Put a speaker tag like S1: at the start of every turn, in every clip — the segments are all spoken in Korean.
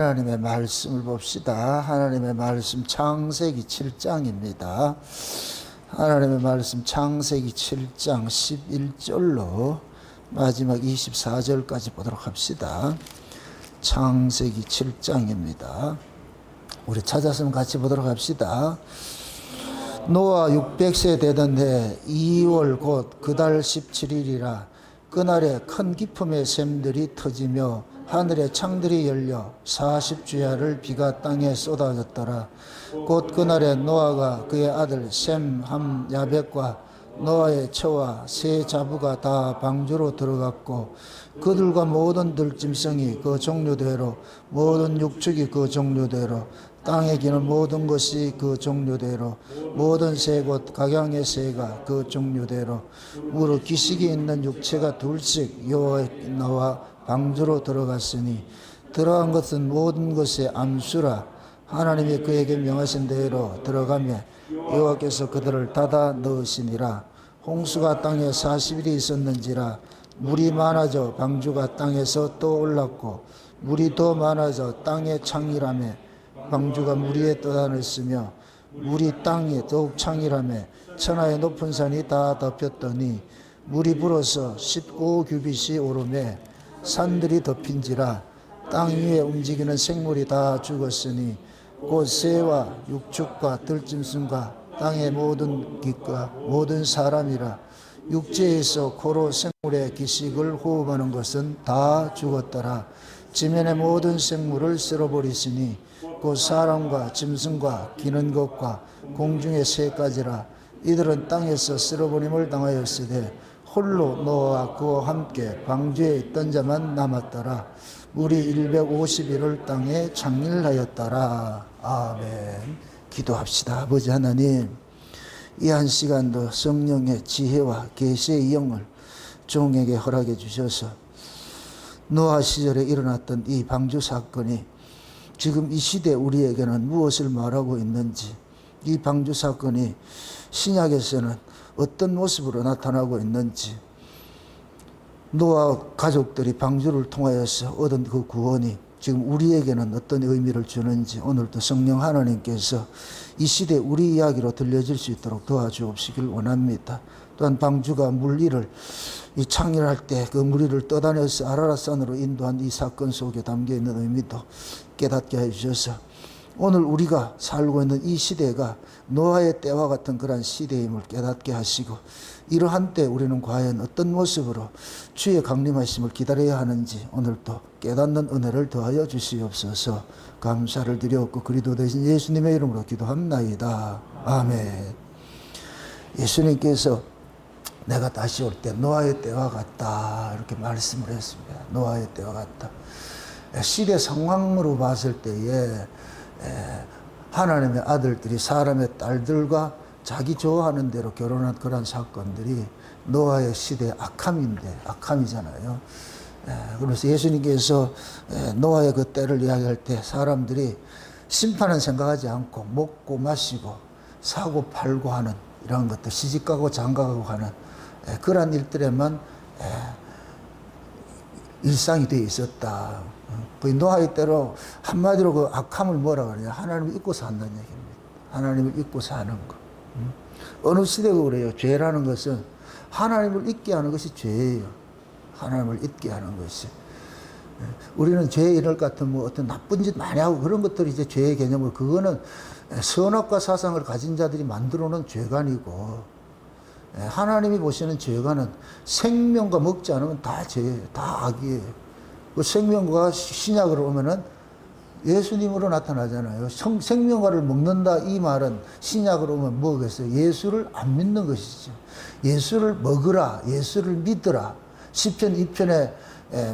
S1: 하나님의 말씀을 봅시다. 하나님의 말씀 창세기 7장입니다. 하나님의 말씀 창세기 7장 11절로 마지막 24절까지 보도록 합시다. 창세기 7장입니다. 우리 찾았으면 같이 보도록 합시다. 노아 600세 되던 해 2월 곧 그달 17일이라 그날에 큰 기품의 샘들이 터지며 하늘의 창들이 열려 40주야를 비가 땅에 쏟아졌더라. 곧 그날에 노아가 그의 아들 셈, 함, 야벳과 노아의 처와 세 자부가 다 방주로 들어갔고 그들과 모든 들짐승이 그 종류대로 모든 육축이 그 종류대로 땅에 기는 모든 것이 그 종류대로 모든 새 곧 각양의 새가 그 종류대로 무릇 기식이 있는 육체가 둘씩 여호와께 나와 방주로 들어갔으니 들어간 것은 모든 것의 암수라. 하나님이 그에게 명하신 대로 들어가며 여호와께서 그들을 닫아 넣으시니라. 홍수가 땅에 40일이 있었는지라 물이 많아져 방주가 땅에서 떠올랐고 물이 더 많아져 땅에 창이라며 방주가 물 위에 떠다녔으며 물이 땅에 더욱 창이라며 천하의 높은 산이 다 덮였더니 물이 불어서 19규빗이 오르매 산들이 덮인지라. 땅 위에 움직이는 생물이 다 죽었으니 곧 새와 육축과 들짐승과 땅의 모든 깃과 모든 사람이라. 육지에서 코로 생물의 기식을 호흡하는 것은 다 죽었더라. 지면의 모든 생물을 쓸어버리시니 곧 사람과 짐승과 기는 것과 공중의 새까지라. 이들은 땅에서 쓸어버림을 당하였으되 홀로 노아와 그와 함께 방주에 있던 자만 남았더라. 물이 150일을 땅에 장렬하였더라. 아멘. 기도합시다. 아버지 하나님, 이 한 시간도 성령의 지혜와 계시의 영을 종에게 허락해 주셔서 노아 시절에 일어났던 이 방주 사건이 지금 이 시대 우리에게는 무엇을 말하고 있는지, 이 방주 사건이 신약에서는 어떤 모습으로 나타나고 있는지, 노아 가족들이 방주를 통하여서 얻은 그 구원이 지금 우리에게는 어떤 의미를 주는지 오늘도 성령 하나님께서 이 시대 우리 이야기로 들려질 수 있도록 도와주옵시길 원합니다. 또한 방주가 물리를 이 창렬할 때 그 물리를 떠다녀서 아라랏산으로 인도한 이 사건 속에 담겨있는 의미도 깨닫게 해주셔서 오늘 우리가 살고 있는 이 시대가 노아의 때와 같은 그런 시대임을 깨닫게 하시고 이러한 때 우리는 과연 어떤 모습으로 주의 강림하심을 기다려야 하는지 오늘도 깨닫는 은혜를 더하여 주시옵소서. 감사를 드렸고 그리스도 되신 예수님의 이름으로 기도합나이다. 아멘. 예수님께서 내가 다시 올 때 노아의 때와 같다 이렇게 말씀을 했습니다. 노아의 때와 같다. 시대 상황으로 봤을 때에 하나님의 아들들이 사람의 딸들과 자기 좋아하는 대로 결혼한 그런 사건들이 노아의 시대의 악함이잖아요. 그래서 예수님께서 노아의 그 때를 이야기할 때 사람들이 심판은 생각하지 않고 먹고 마시고 사고 팔고 하는 이런 것들, 시집가고 장가가고 하는 그런 일들에만 일상이 되어 있었다. 그 노아의 때로 한마디로 그 악함을 뭐라 그러냐, 하나님을 잊고 산다는 얘기입니다. 하나님을 잊고 사는 것. 어느 시대가 그래요. 죄라는 것은 하나님을 잊게 하는 것이 죄예요. 하나님을 잊게 하는 것이. 우리는 죄의 인을 같은 뭐 어떤 나쁜 짓 많이 하고 그런 것들이 이제 죄의 개념을, 그거는 선악과 사상을 가진 자들이 만들어 놓은 죄관이고, 하나님이 보시는 죄관은 생명과 먹지 않으면 다 죄예요. 다 악이에요. 그 생명과가 신약으로 오면은 예수님으로 나타나잖아요. 생명과를 먹는다 이 말은 신약으로 오면 뭐겠어요? 예수를 안 믿는 것이죠. 예수를 먹으라, 예수를 믿으라. 시편 2편에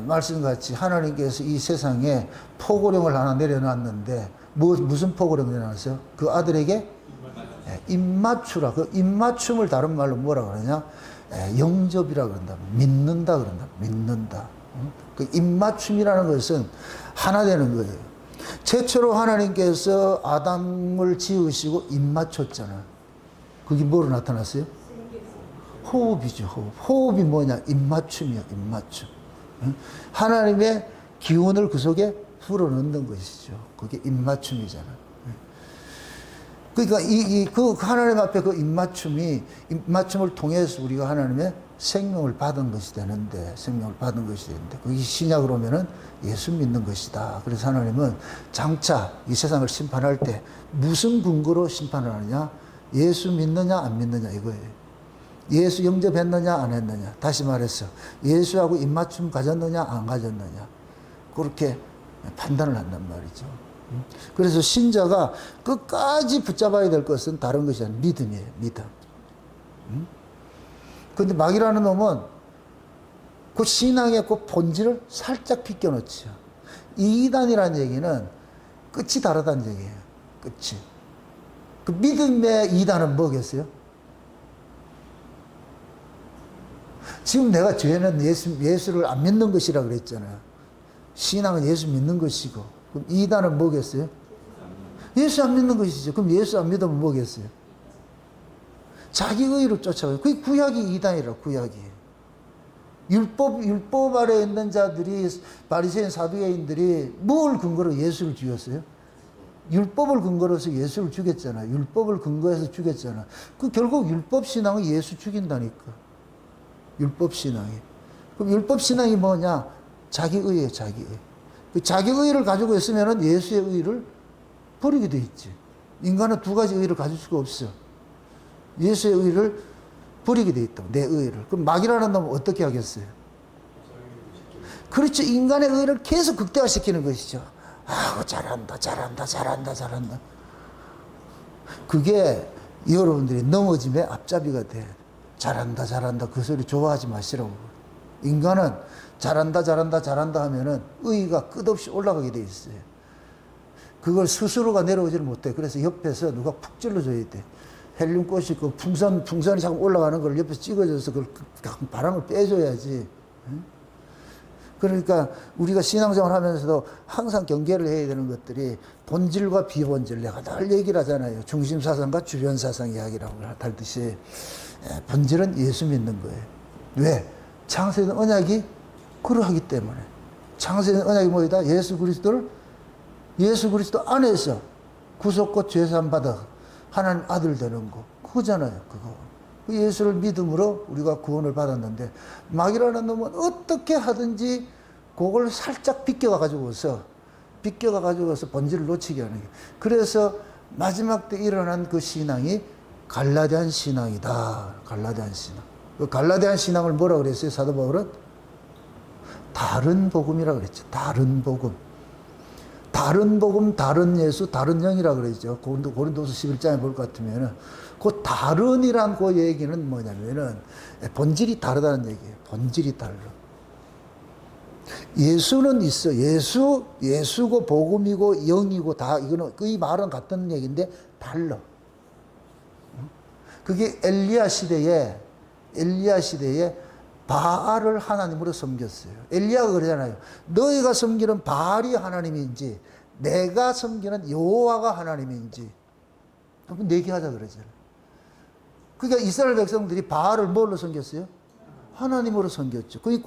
S1: 말씀같이 하나님께서 이 세상에 포고령을 하나 내려놨는데 무슨 포고령 내려놨어요? 그 아들에게 입맞추라. 그 입맞춤을 다른 말로 뭐라 그러냐? 영접이라 그런다. 믿는다 그런다. 믿는다. 그 입맞춤이라는 것은 하나 되는 거예요. 최초로 하나님께서 아담을 지으시고 입맞췄잖아. 그게 뭐로 나타났어요? 호흡이죠. 호흡이 뭐냐? 입맞춤이야. 입맞춤. 하나님의 기운을 그 속에 불어넣는 것이죠. 그게 입맞춤이잖아요. 그러니까 그 하나님 앞에 그 입맞춤을 통해서 우리가 하나님의 생명을 받은 것이 되는데, 그게 신약으로 오면은 예수 믿는 것이다. 그래서 하나님은 장차 이 세상을 심판할 때 무슨 근거로 심판을 하느냐? 예수 믿느냐 안 믿느냐 이거예요. 예수 영접했느냐 안 했느냐. 다시 말해서 예수하고 입맞춤 가졌느냐 안 가졌느냐. 그렇게 판단을 한단 말이죠. 그래서 신자가 끝까지 붙잡아야 될 것은 다른 것이 아니라 믿음이에요. 믿음. 그런데 마귀라는 놈은 그 신앙의 그 본질을 살짝 비껴놓죠. 이단이라는 얘기는 끝이 다르다는 얘기예요. 끝이. 그 믿음의 이단은 뭐겠어요? 지금 내가 죄는 예수를 안 믿는 것이라 그랬잖아요. 신앙은 예수 믿는 것이고. 그럼 이단은 뭐겠어요? 예수 안 믿는 것이죠. 그럼 예수 안 믿으면 뭐겠어요? 자기 의를 쫓아가요. 그게 구약이 이단이라, 구약이. 율법 아래에 있는 자들이, 바리새인 사두개인들이 뭘 근거로 예수를 죽였어요? 율법을 근거로 해서 예수를 죽였잖아요. 율법을 근거해서 죽였잖아요. 그 결국 율법 신앙은 예수 죽인다니까. 율법 신앙이. 그럼 율법 신앙이 뭐냐? 자기 의예요, 자기 의. 그 자기 의를 가지고 있으면은 예수의 의를 버리게 돼 있지. 인간은 두 가지 의를 가질 수가 없어. 예수의 의를 버리게 돼 있다. 내 의를. 그럼 마귀라는 놈은 어떻게 하겠어요? 그렇죠. 인간의 의를 계속 극대화시키는 것이죠. 아우, 잘한다. 그게 여러분들이 넘어짐의 앞잡이가 돼. 잘한다. 그 소리 좋아하지 마시라고. 인간은 잘한다 하면은 의의가 끝없이 올라가게 돼 있어요. 그걸 스스로가 내려오지를 못해. 그래서 옆에서 누가 푹 찔러줘야 돼. 헬륨꽃이 그 풍선이 자꾸 올라가는 걸 옆에서 찍어줘서 그걸 바람을 빼줘야지. 그러니까 우리가 신앙생활 하면서도 항상 경계를 해야 되는 것들이 본질과 비본질. 내가 늘 얘기를 하잖아요. 중심사상과 주변사상 이야기라고 하듯이. 본질은 예수 믿는 거예요. 왜? 창세된 언약이 그러하기 때문에. 창세된 언약이 뭐이다? 예수 그리스도 안에서 구속과 죄사함 받아 하나님 아들 되는 거. 그거잖아요, 그거. 그 예수를 믿음으로 우리가 구원을 받았는데, 마귀라는 놈은 어떻게 하든지 그걸 살짝 비껴가지고서 본질을 놓치게 하는 게. 그래서 마지막 때 일어난 그 신앙이 갈라디안 신앙이다. 갈라디안 신앙. 그 갈라디안 신앙을 뭐라 그랬어요, 사도 바울은? 다른 복음이라 그랬죠. 다른 복음, 다른 예수, 다른 영이라 그랬죠. 고린도서 11장에 볼 것 같으면은, 그 다른이란 그 얘기는 뭐냐면은, 본질이 다르다는 얘기예요. 본질이 달라. 예수는 있어. 예수고 복음이고 영이고 다, 이거는, 이 말은 같은 얘기인데, 달라. 그게 엘리야 시대에 바알을 하나님으로 섬겼어요. 엘리야가 그러잖아요. 너희가 섬기는 바알이 하나님인지 내가 섬기는 여호와가 하나님인지 한번 내기하자 그러잖아요. 그러니까 이스라엘 백성들이 바알을 뭘로 섬겼어요? 하나님으로 섬겼죠. 그게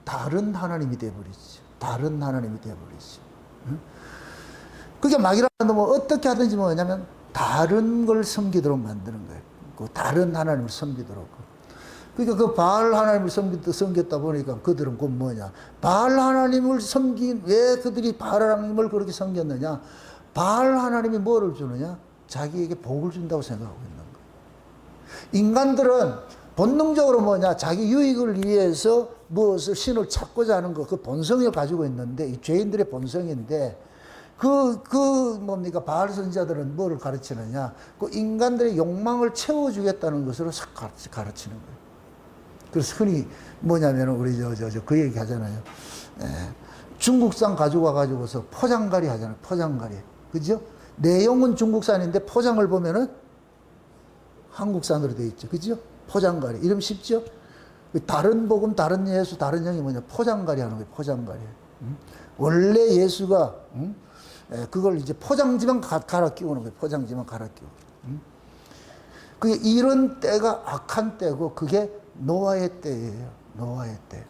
S1: 다른 하나님이 되어버리죠. 다른 하나님이 되어버리죠. 그러니까 마귀라는 놈은 어떻게 하든지 뭐냐면 다른 걸 섬기도록 만드는 거예요. 그 다른 하나님을 섬기도록. 그러니까 그 바알 하나님을 섬겼다 보니까 그들은 그 뭐냐. 바알 하나님을 왜 그들이 바알 하나님을 그렇게 섬겼느냐. 바알 하나님이 뭐를 주느냐. 자기에게 복을 준다고 생각하고 있는 거예요. 인간들은 본능적으로 뭐냐. 자기 유익을 위해서 무엇을 신을 찾고자 하는 거, 그 본성을 가지고 있는데, 이 죄인들의 본성인데, 뭡니까? 바알 선지자들은 뭐를 가르치느냐? 그 인간들의 욕망을 채워주겠다는 것으로 가르치는 거예요. 그래서 흔히 뭐냐면, 우리 그 얘기 하잖아요. 중국산 가지고 와가지고서 포장가리 하잖아요. 포장가리. 그죠? 내용은 중국산인데 포장을 보면은 한국산으로 되어 있죠. 그죠? 포장가리. 이름 쉽죠? 다른 복음, 다른 예수, 다른 영이 뭐냐? 포장가리 하는 거예요. 포장가리. 원래 예수가, 그걸 이제 포장지만 갈아 끼우는 거예요. 포장지만 갈아 끼우고. 그게 이런 때가 악한 때고, 그게 노아의 때예요. 노아의 때.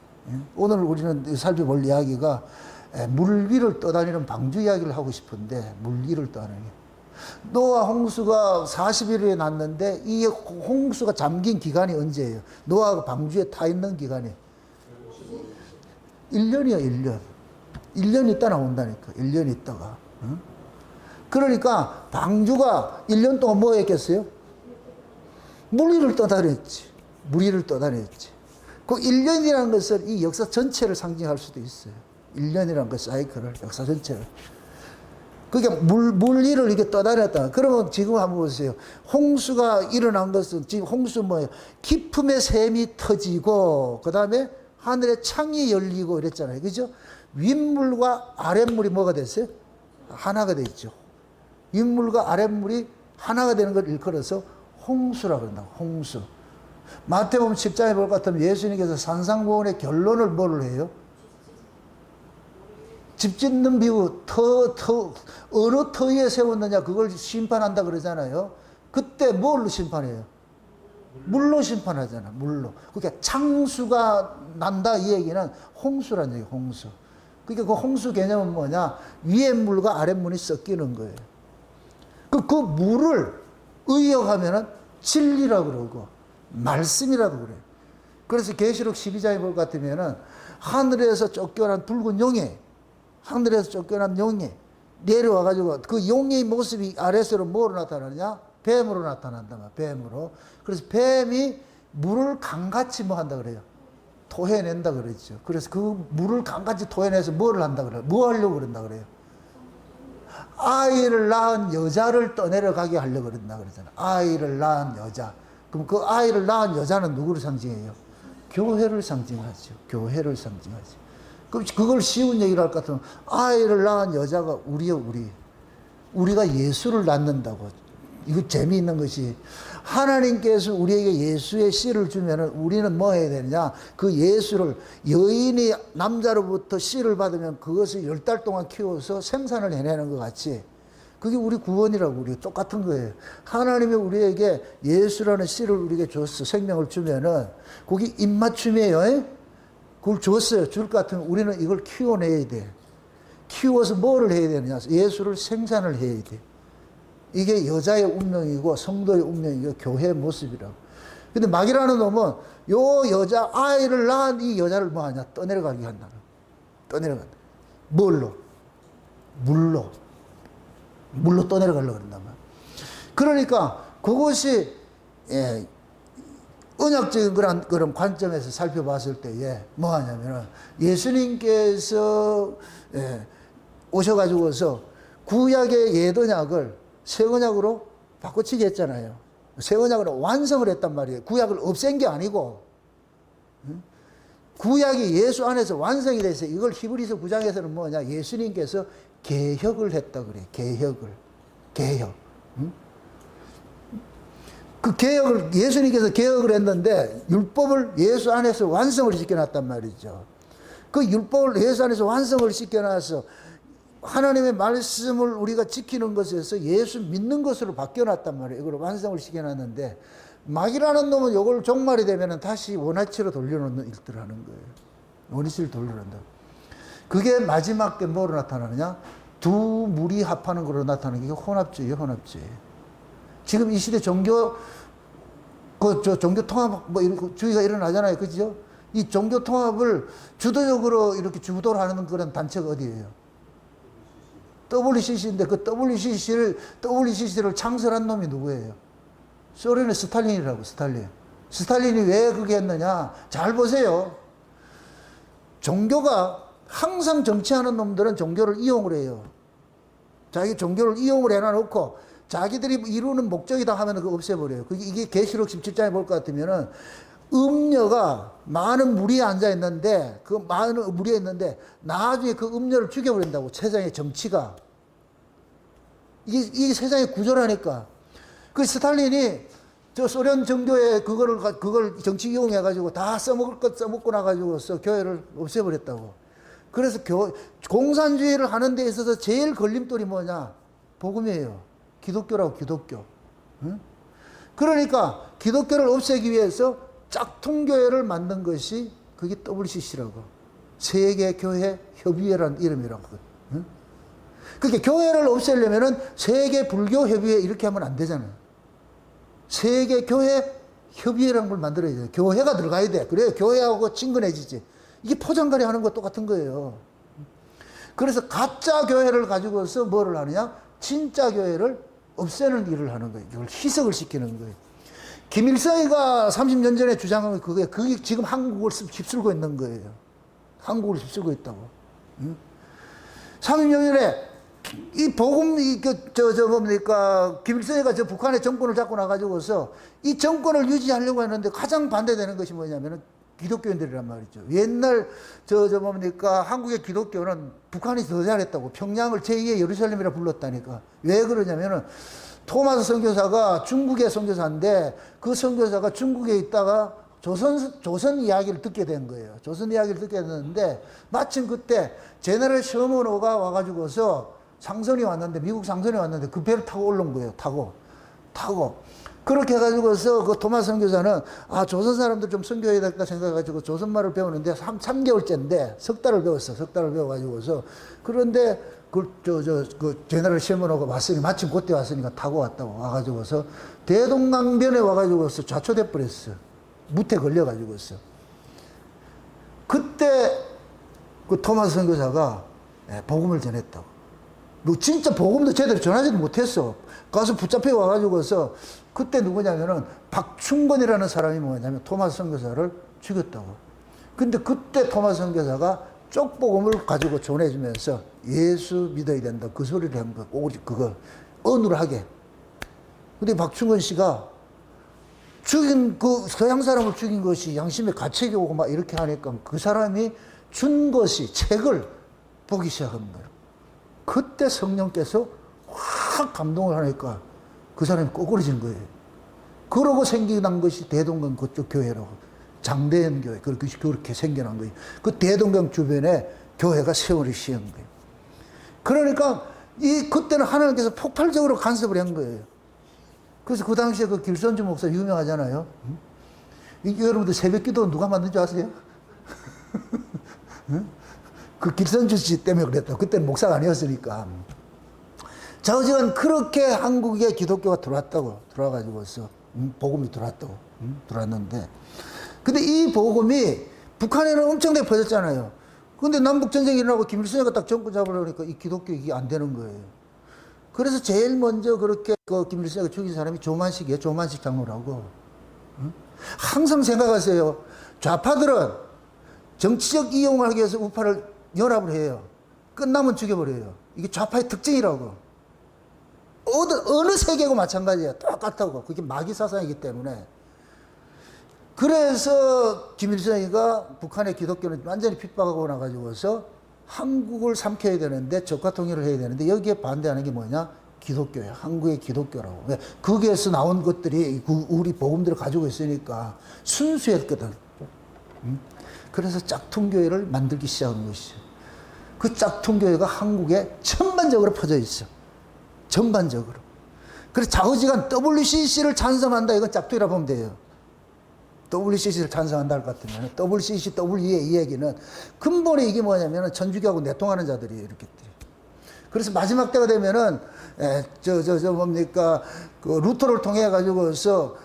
S1: 오늘 우리는 살펴볼 이야기가 물 위를 떠다니는 방주 이야기를 하고 싶은데 물 위를 떠다니는 게. 노아 홍수가 40일에 났는데 이 홍수가 잠긴 기간이 언제예요? 노아가 방주에 타 있는 기간이 1년이요, 1년. 1년 있다 나온다니까. 1년 있다가. 응? 그러니까 방주가 1년 동안 뭐 했겠어요? 물 위를 떠다녔지. 물 위를 떠다녔지. 그 1년이라는 것은 이 역사 전체를 상징할 수도 있어요. 1년이라는 그 사이클을, 역사 전체를. 그게 물 위를 이렇게 떠다녔다. 그러면 지금 한번 보세요. 홍수가 일어난 것은, 지금 홍수 뭐예요? 깊음의 샘이 터지고, 그 다음에 하늘에 창이 열리고 이랬잖아요. 그죠? 윗물과 아랫물이 뭐가 됐어요? 하나가 됐죠. 윗물과 아랫물이 하나가 되는 걸 일컬어서 홍수라고 그런다. 홍수. 마태복음 10장에 볼 것 같으면 예수님께서 산상보훈의 결론을 뭐를 해요? 집 짓는 비유, 어느 터 위에 세웠느냐, 그걸 심판한다 그러잖아요. 그때 뭘로 심판해요? 물로 심판하잖아, 물로. 그러니까 창수가 난다, 이 얘기는 홍수란 얘기예요, 홍수. 그러니까 그 홍수 개념은 뭐냐? 위에 물과 아랫 물이 섞이는 거예요. 그 물을 의역하면은 진리라고 그러고, 말씀이라고 그래요. 그래서 계시록 12장에 볼 것 같으면은 하늘에서 쫓겨난 붉은 용이, 하늘에서 쫓겨난 용이 내려와가지고 그 용의 모습이 아래서로 뭐로 나타나느냐? 뱀으로 나타난단 말이야. 뱀으로. 그래서 뱀이 물을 강같이 뭐 한다 그래요? 토해낸다 그랬죠. 그래서 그 물을 강같이 토해내서 뭐를 한다 그래요? 뭐 하려고 그런다 그래요? 아이를 낳은 여자를 떠내려가게 하려고 그런다 그러잖아. 아이를 낳은 여자. 그럼 그 아이를 낳은 여자는 누구를 상징해요? 교회를 상징하죠. 교회를 상징하죠. 그럼 그걸 쉬운 얘기를 할 것 같으면 아이를 낳은 여자가 우리요, 우리. 우리가 예수를 낳는다고. 이거 재미있는 것이 하나님께서 우리에게 예수의 씨를 주면은 우리는 뭐 해야 되느냐? 그 예수를 여인이 남자로부터 씨를 받으면 그것을 10달 동안 키워서 생산을 해내는 것 같이 그게 우리 구원이라고 우리 똑같은 거예요. 하나님이 우리에게 예수라는 씨를 우리에게 줬어. 생명을 주면은 그게 입맞춤이에요. 그걸 줬어요. 줄 것 같으면 우리는 이걸 키워내야 돼. 키워서 뭐를 해야 되느냐? 예수를 생산을 해야 돼. 이게 여자의 운명이고 성도의 운명이고 교회의 모습이라고. 근데 마귀라는 놈은 요 여자, 아이를 낳은 이 여자를 뭐 하냐? 떠내려가게 한다. 떠내려간다. 뭘로? 물로. 물로 떠내려가려고 그런단 말이야. 그러니까 그것이, 예, 언약적인 그런 관점에서 살펴봤을 때에 뭐 하냐면은 예수님께서, 예, 오셔가지고서 구약의 옛 언약을 새 언약으로 바꿔치기 했잖아요. 새 언약으로 완성을 했단 말이에요. 구약을 없앤 게 아니고. 구약이 예수 안에서 완성이 돼서 이걸 히브리서 9장에서는 뭐냐? 예수님께서 개혁을 했다 그래. 개혁을. 개혁. 그 개혁을, 예수님께서 개혁을 했는데 율법을 예수 안에서 완성을 시켜놨단 말이죠. 그 율법을 예수 안에서 완성을 시켜놔서 하나님의 말씀을 우리가 지키는 것에서 예수 믿는 것으로 바뀌어놨단 말이에요. 이걸 완성을 시켜놨는데 마귀라는 놈은 이걸 종말이 되면 다시 원위치로 돌려놓는 일들을 하는 거예요. 원위치를 돌려놓는다. 그게 마지막 때 뭐로 나타나느냐? 두 물이 합하는 거로 나타나는 게 혼합주의예요. 혼합주의. 지금 이 시대 종교 통합 주의가 일어나잖아요. 그죠? 이 종교 통합을 주도적으로 이렇게 주도를 하는 그런 단체가 어디예요? WCC인데 그 WCC를 창설한 놈이 누구예요? 소련의 스탈린이라고, 스탈린. 스탈린이 왜 그게 했느냐? 잘 보세요. 종교가 항상 정치하는 놈들은 종교를 이용을 해요. 자기 종교를 이용을 해놔놓고 자기들이 이루는 목적이다 하면 그거 없애버려요. 이게 계시록 17장에 볼 것 같으면은 음녀가 많은 무리에 앉아있는데 그 많은 무리에 있는데 나중에 그 음녀를 죽여버린다고. 세상의 정치가 이게 세상의 구조라니까. 그 스탈린이 저 소련 정교에 그걸 정치 이용해가지고 다 써먹을 것 써먹고 나가지고서 교회를 없애버렸다고. 그래서 공산주의를 하는 데 있어서 제일 걸림돌이 뭐냐? 복음이에요. 기독교라고, 기독교. 응? 그러니까 기독교를 없애기 위해서 짝퉁교회를 만든 것이 그게 WCC라고. 세계교회협의회라는 이름이라고. 응? 그러니까 교회를 없애려면은 세계불교협의회 이렇게 하면 안 되잖아요. 세계교회협의회라는 걸 만들어야 돼요. 교회가 들어가야 돼. 그래야 교회하고 친근해지지. 이게 포장거리 하는 것 똑같은 거예요. 그래서 가짜 교회를 가지고서 뭐를 하느냐? 진짜 교회를 없애는 일을 하는 거예요. 이걸 희석을 시키는 거예요. 김일성이가 30년 전에 주장한 그게 지금 한국을 휩쓸고 있는 거예요. 한국을 휩쓸고 있다고. 응? 30년 전에 이 복음, 뭡니까, 김일성이가 저 북한의 정권을 잡고 나가지고서 이 정권을 유지하려고 했는데 가장 반대되는 것이 뭐냐면은 기독교인들이란 말이죠. 옛날, 뭡니까, 한국의 기독교는 북한이 더 잘했다고. 평양을 제2의 예루살렘이라 불렀다니까. 왜 그러냐면은 토마스 선교사가 중국의 선교사인데 그 선교사가 중국에 있다가 조선 이야기를 듣게 된 거예요. 조선 이야기를 듣게 됐는데 마침 그때 제너럴 셔먼호가 와가지고서 상선이 왔는데, 미국 상선이 왔는데 그 배를 타고 올라온 거예요. 타고. 그렇게 해가지고서 그 토마스 선교사는 조선 사람들 좀 선교해야 될까 생각해가지고 조선말을 배우는데 3개월째인데 석 달을 배웠어. 석 달을 배워가지고서. 그런데 그 제너럴 셔먼호가 왔으니, 마침 그때 왔으니까 타고 왔다고. 와가지고서 대동강변에 와가지고서 좌초돼 버렸어. 무태 걸려가지고서. 그때 그 토마스 선교사가 복음을 전했다고. 너 진짜 복음도 제대로 전하지도 못했어. 가서 붙잡혀 와가지고서 그때 누구냐면은 박충건이라는 사람이 뭐냐면 토마스 선교사를 죽였다고. 근데 그때 토마스 선교사가 쪽복음을 가지고 전해주면서 예수 믿어야 된다. 그 소리를 한 거. 오직 그거. 어눌하게. 근데 박충건 씨가 죽인 그 서양 사람을 죽인 것이 양심의 가책이 오고 막 이렇게 하니까 그 사람이 준 것이 책을 보기 시작한 거예요. 그때 성령께서 확 감동을 하니까 그 사람이 꼬꾸라진 거예요. 그러고 생겨난 것이 대동강 그쪽 교회라고. 장대현 교회. 그렇게 생겨난 거예요. 그 대동강 주변에 교회가 세월이 씌운 거예요. 그러니까 그때는 하나님께서 폭발적으로 간섭을 한 거예요. 그래서 그 당시에 그 길선주 목사 유명하잖아요. 여러분들 새벽 기도 누가 만든 줄 아세요? 그 길선주 씨 때문에 그랬다. 그때는 목사가 아니었으니까. 자우지간 그렇게 한국에 기독교가 들어왔다고. 들어와가지고서 복음이 들어왔다고. 들어왔는데. 근데 이 복음이 북한에는 엄청나게 퍼졌잖아요. 근데 남북전쟁이 일어나고 김일성이가 딱 정권 잡으려니까 이 기독교 이게 안 되는 거예요. 그래서 제일 먼저 그렇게 그 김일성이가 죽인 사람이 조만식이에요. 조만식 장로라고. 항상 생각하세요. 좌파들은 정치적 이용을 하기 위해서 우파를 연합을 해요. 끝나면 죽여버려요. 이게 좌파의 특징이라고. 어느 세계고 마찬가지예요. 똑같다고. 그게 마귀 사상이기 때문에. 그래서 김일성이가 북한의 기독교는 완전히 핍박하고 나가지고서 한국을 삼켜야 되는데, 적화 통일을 해야 되는데, 여기에 반대하는 게 뭐냐? 기독교예요. 한국의 기독교라고. 왜? 거기에서 나온 것들이 우리 복음들을 가지고 있으니까 순수했거든. 그래서 짝퉁교회를 만들기 시작한 것이죠. 그 짝퉁교회가 한국에 전반적으로 퍼져 있어. 전반적으로. 그래서 좌우지간 WCC를 찬성한다. 이건 짝퉁이라 보면 돼요. WCC를 찬성한다 할 것 같으면 WCC, WE의 이 얘기는 근본에 이게 뭐냐면 천주교하고 내통하는 자들이 이렇게. 그래서 마지막 때가 되면은 뭡니까 그 루터를 통해 가지고서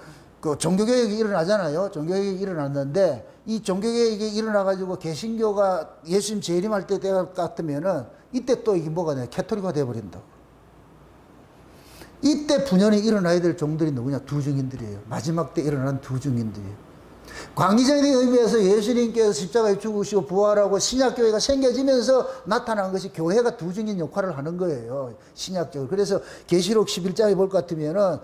S1: 그 종교개혁이 일어나잖아요. 종교개혁이 일어났는데 이 종교개혁이 일어나 가지고 개신교가 예수님 재림할 때 같으면은 이때 또 이게 뭐가 돼? 캐토릭화 돼 버린다고. 이때 분연히 일어나야 될 종들이 누구냐? 두 증인들이에요. 마지막 때 일어난 두 증인들이에요. 광기적인 의미에서 예수님께서 십자가에 죽으시고 부활하고 신약교회가 생겨지면서 나타난 것이 교회가 두 증인 역할을 하는 거예요. 신약적으로. 그래서 계시록 11장에 볼 것 같으면은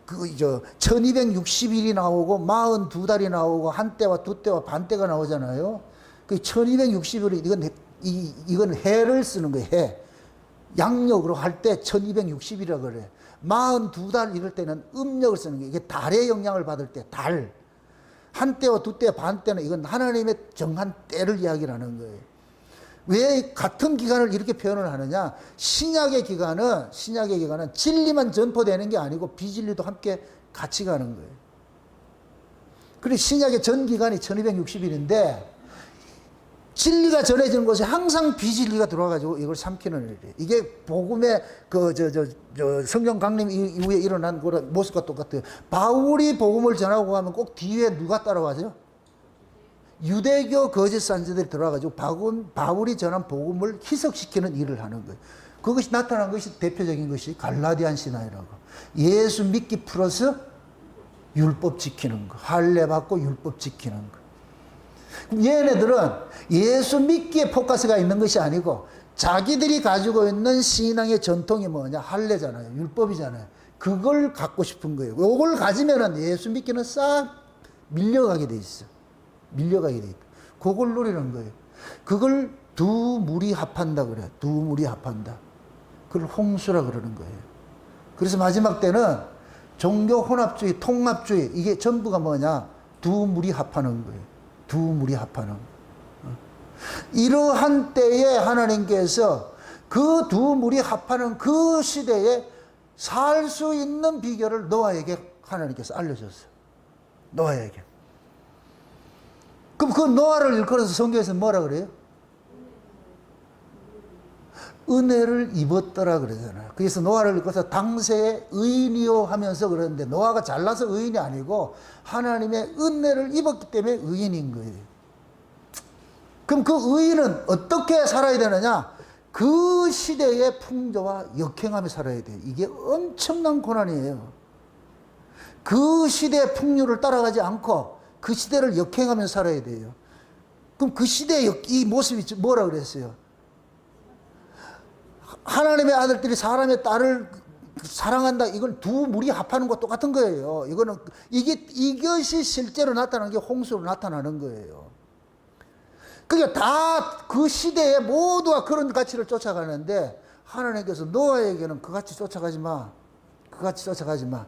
S1: 1260일이 나오고 42달이 나오고 한 때와 두 때와 반 때가 나오잖아요. 그 1260일이 이건 해를 쓰는 거예요. 해. 양력으로 할 때 1260이라 그래. 42달 이럴 때는 음력을 쓰는 거예요. 이게 달의 영향을 받을 때 달. 한 때와 두 때, 반 때는 이건 하나님의 정한 때를 이야기하는 거예요. 왜 같은 기간을 이렇게 표현을 하느냐? 신약의 기간은 진리만 전포되는 게 아니고 비진리도 함께 같이 가는 거예요. 그리고 신약의 전 기간이 1260일인데 진리가 전해지는 곳에 항상 비진리가 들어와가지고 이걸 삼키는 일이에요. 이게 복음의 성경 강림 이후에 일어난 그런 모습과 똑같아요. 바울이 복음을 전하고 가면 꼭 뒤에 누가 따라와죠? 유대교 거짓 선지자들이 들어와가지고 바울이 전한 복음을 희석시키는 일을 하는 거예요. 그것이 나타난 것이 대표적인 것이 갈라디안 신화이라고. 예수 믿기 플러스 율법 지키는 거. 할례 받고 율법 지키는 거. 얘네들은 예수 믿기에 포커스가 있는 것이 아니고 자기들이 가지고 있는 신앙의 전통이 뭐냐? 할례잖아요. 율법이잖아요. 그걸 갖고 싶은 거예요. 이걸 가지면은 예수 믿기는 싹 밀려가게 돼 있어. 밀려가게 돼 있다. 그걸 노리는 거예요. 그걸 두 물이 합한다 그래요. 두 물이 합한다. 그걸 홍수라 그러는 거예요. 그래서 마지막 때는 종교 혼합주의, 통합주의, 이게 전부가 뭐냐? 두 물이 합하는 거예요. 두 물이 합하는. 이러한 때에 하나님께서 그 두 물이 합하는 그 시대에 살 수 있는 비결을 노아에게 하나님께서 알려줬어요. 노아에게. 그럼 그 노아를 일컬어서 성경에서 뭐라 그래요? 은혜를 입었더라 그러잖아요. 그래서 노아를 일컬어서 당세의 의인이요 하면서 그러는데 노아가 잘나서 의인이 아니고 하나님의 은혜를 입었기 때문에 의인인 거예요. 그럼 그 의인은 어떻게 살아야 되느냐? 그 시대의 풍조와 역행하며 살아야 돼요. 이게 엄청난 고난이에요. 그 시대의 풍류를 따라가지 않고 그 시대를 역행하며 살아야 돼요. 그럼 그 시대의 이 모습이 뭐라 그랬어요? 하나님의 아들들이 사람의 딸을 사랑한다. 이건 두 물이 합하는 것 똑같은 거예요. 이것이 실제로 나타나는 게 홍수로 나타나는 거예요. 그러니까 다 그 시대에 모두가 그런 가치를 쫓아가는데 하나님께서 노아에게는 그 가치 쫓아가지 마. 그 가치 쫓아가지 마.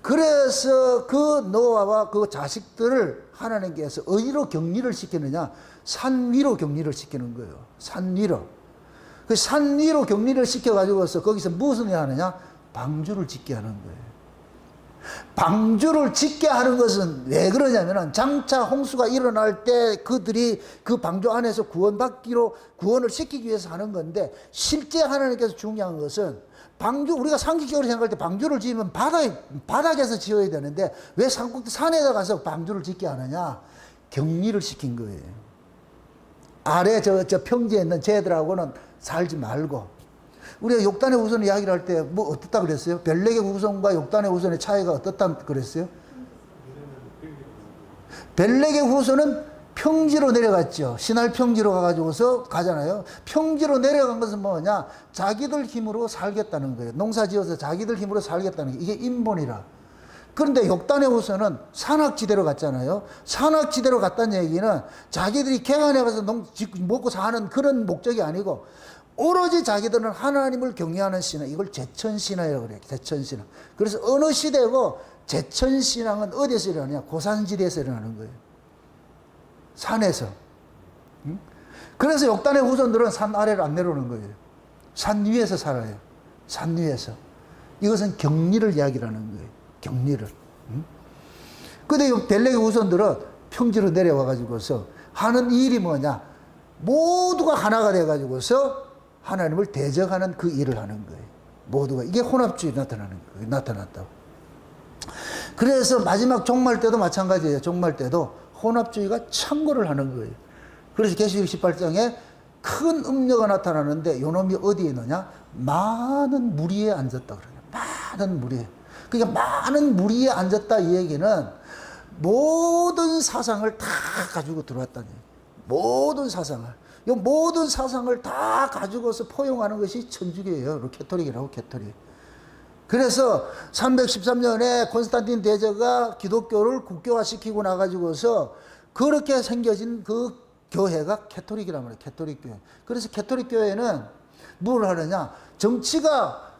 S1: 그래서 그 노아와 그 자식들을 하나님께서 어디로 격리를 시키느냐? 산 위로 격리를 시키는 거예요. 산 위로. 그 산 위로 격리를 시켜가지고서 거기서 무슨 일 하느냐? 방주를 짓게 하는 거예요. 방주를 짓게 하는 것은 왜 그러냐면은 장차 홍수가 일어날 때 그들이 그 방주 안에서 구원을 시키기 위해서 하는 건데 실제 하나님께서 중요한 것은 방주, 우리가 상식적으로 생각할 때 방주를 지으면 바닥에서 지어야 되는데 왜 산에다 가서 방주를 짓게 하느냐? 격리를 시킨 거예요. 아래 저 평지에 있는 쟤들하고는 살지 말고. 우리가 욕단의 후손 이야기를 할 때 뭐 어떻다 그랬어요? 벨렉의 후손과 욕단의 후손의 차이가 어떻다 그랬어요? 벨렉의 후손은 평지로 내려갔죠. 신할 평지로 가가지고서 가잖아요. 평지로 내려간 것은 뭐냐? 자기들 힘으로 살겠다는 거예요. 농사 지어서 자기들 힘으로 살겠다는 게 이게 인본이라. 그런데 욕단의 후손은 산악지대로 갔잖아요. 산악지대로 갔다는 얘기는 자기들이 개간에 가서 먹고 사는 그런 목적이 아니고 오로지 자기들은 하나님을 경외하는 신앙, 이걸 제천신앙이라고 그래요. 제천신앙. 그래서 어느 시대고 제천신앙은 어디에서 일어나냐? 고산지대에서 일어나는 거예요. 산에서. 그래서 욕단의 후손들은 산 아래로 안 내려오는 거예요. 산 위에서 살아요. 산 위에서. 이것은 격리를 이야기하는 거예요. 격리를. 근데 벨렉의 후손들은 평지로 내려와 가지고서 하는 일이 뭐냐? 모두가 하나가 돼 가지고서 하나님을 대적하는 그 일을 하는 거예요. 모두가. 이게 혼합주의 나타나는 거예요. 나타났다고. 그래서 마지막 종말 때도 마찬가지예요. 종말 때도 혼합주의가 창궐을 하는 거예요. 그래서 계시록 18장에 큰 음녀가 나타나는데 요놈이 어디에 있느냐? 많은 무리에 앉았다 그래요. 많은 무리에. 그러니까 많은 무리에 앉았다 이 얘기는 모든 사상을 다 가지고 들어왔다는 얘기예요. 모든 사상을. 이 모든 사상을 다 가지고서 포용하는 것이 천주교예요. 캐토릭이라고, 캐토릭. 그래서 313년에 콘스탄틴 대제가 기독교를 국교화시키고 나가지고서 그렇게 생겨진 그 교회가 캐토릭이란 말이에요. 캐토릭 교회. 그래서 캐토릭 교회는 뭘 하느냐? 정치가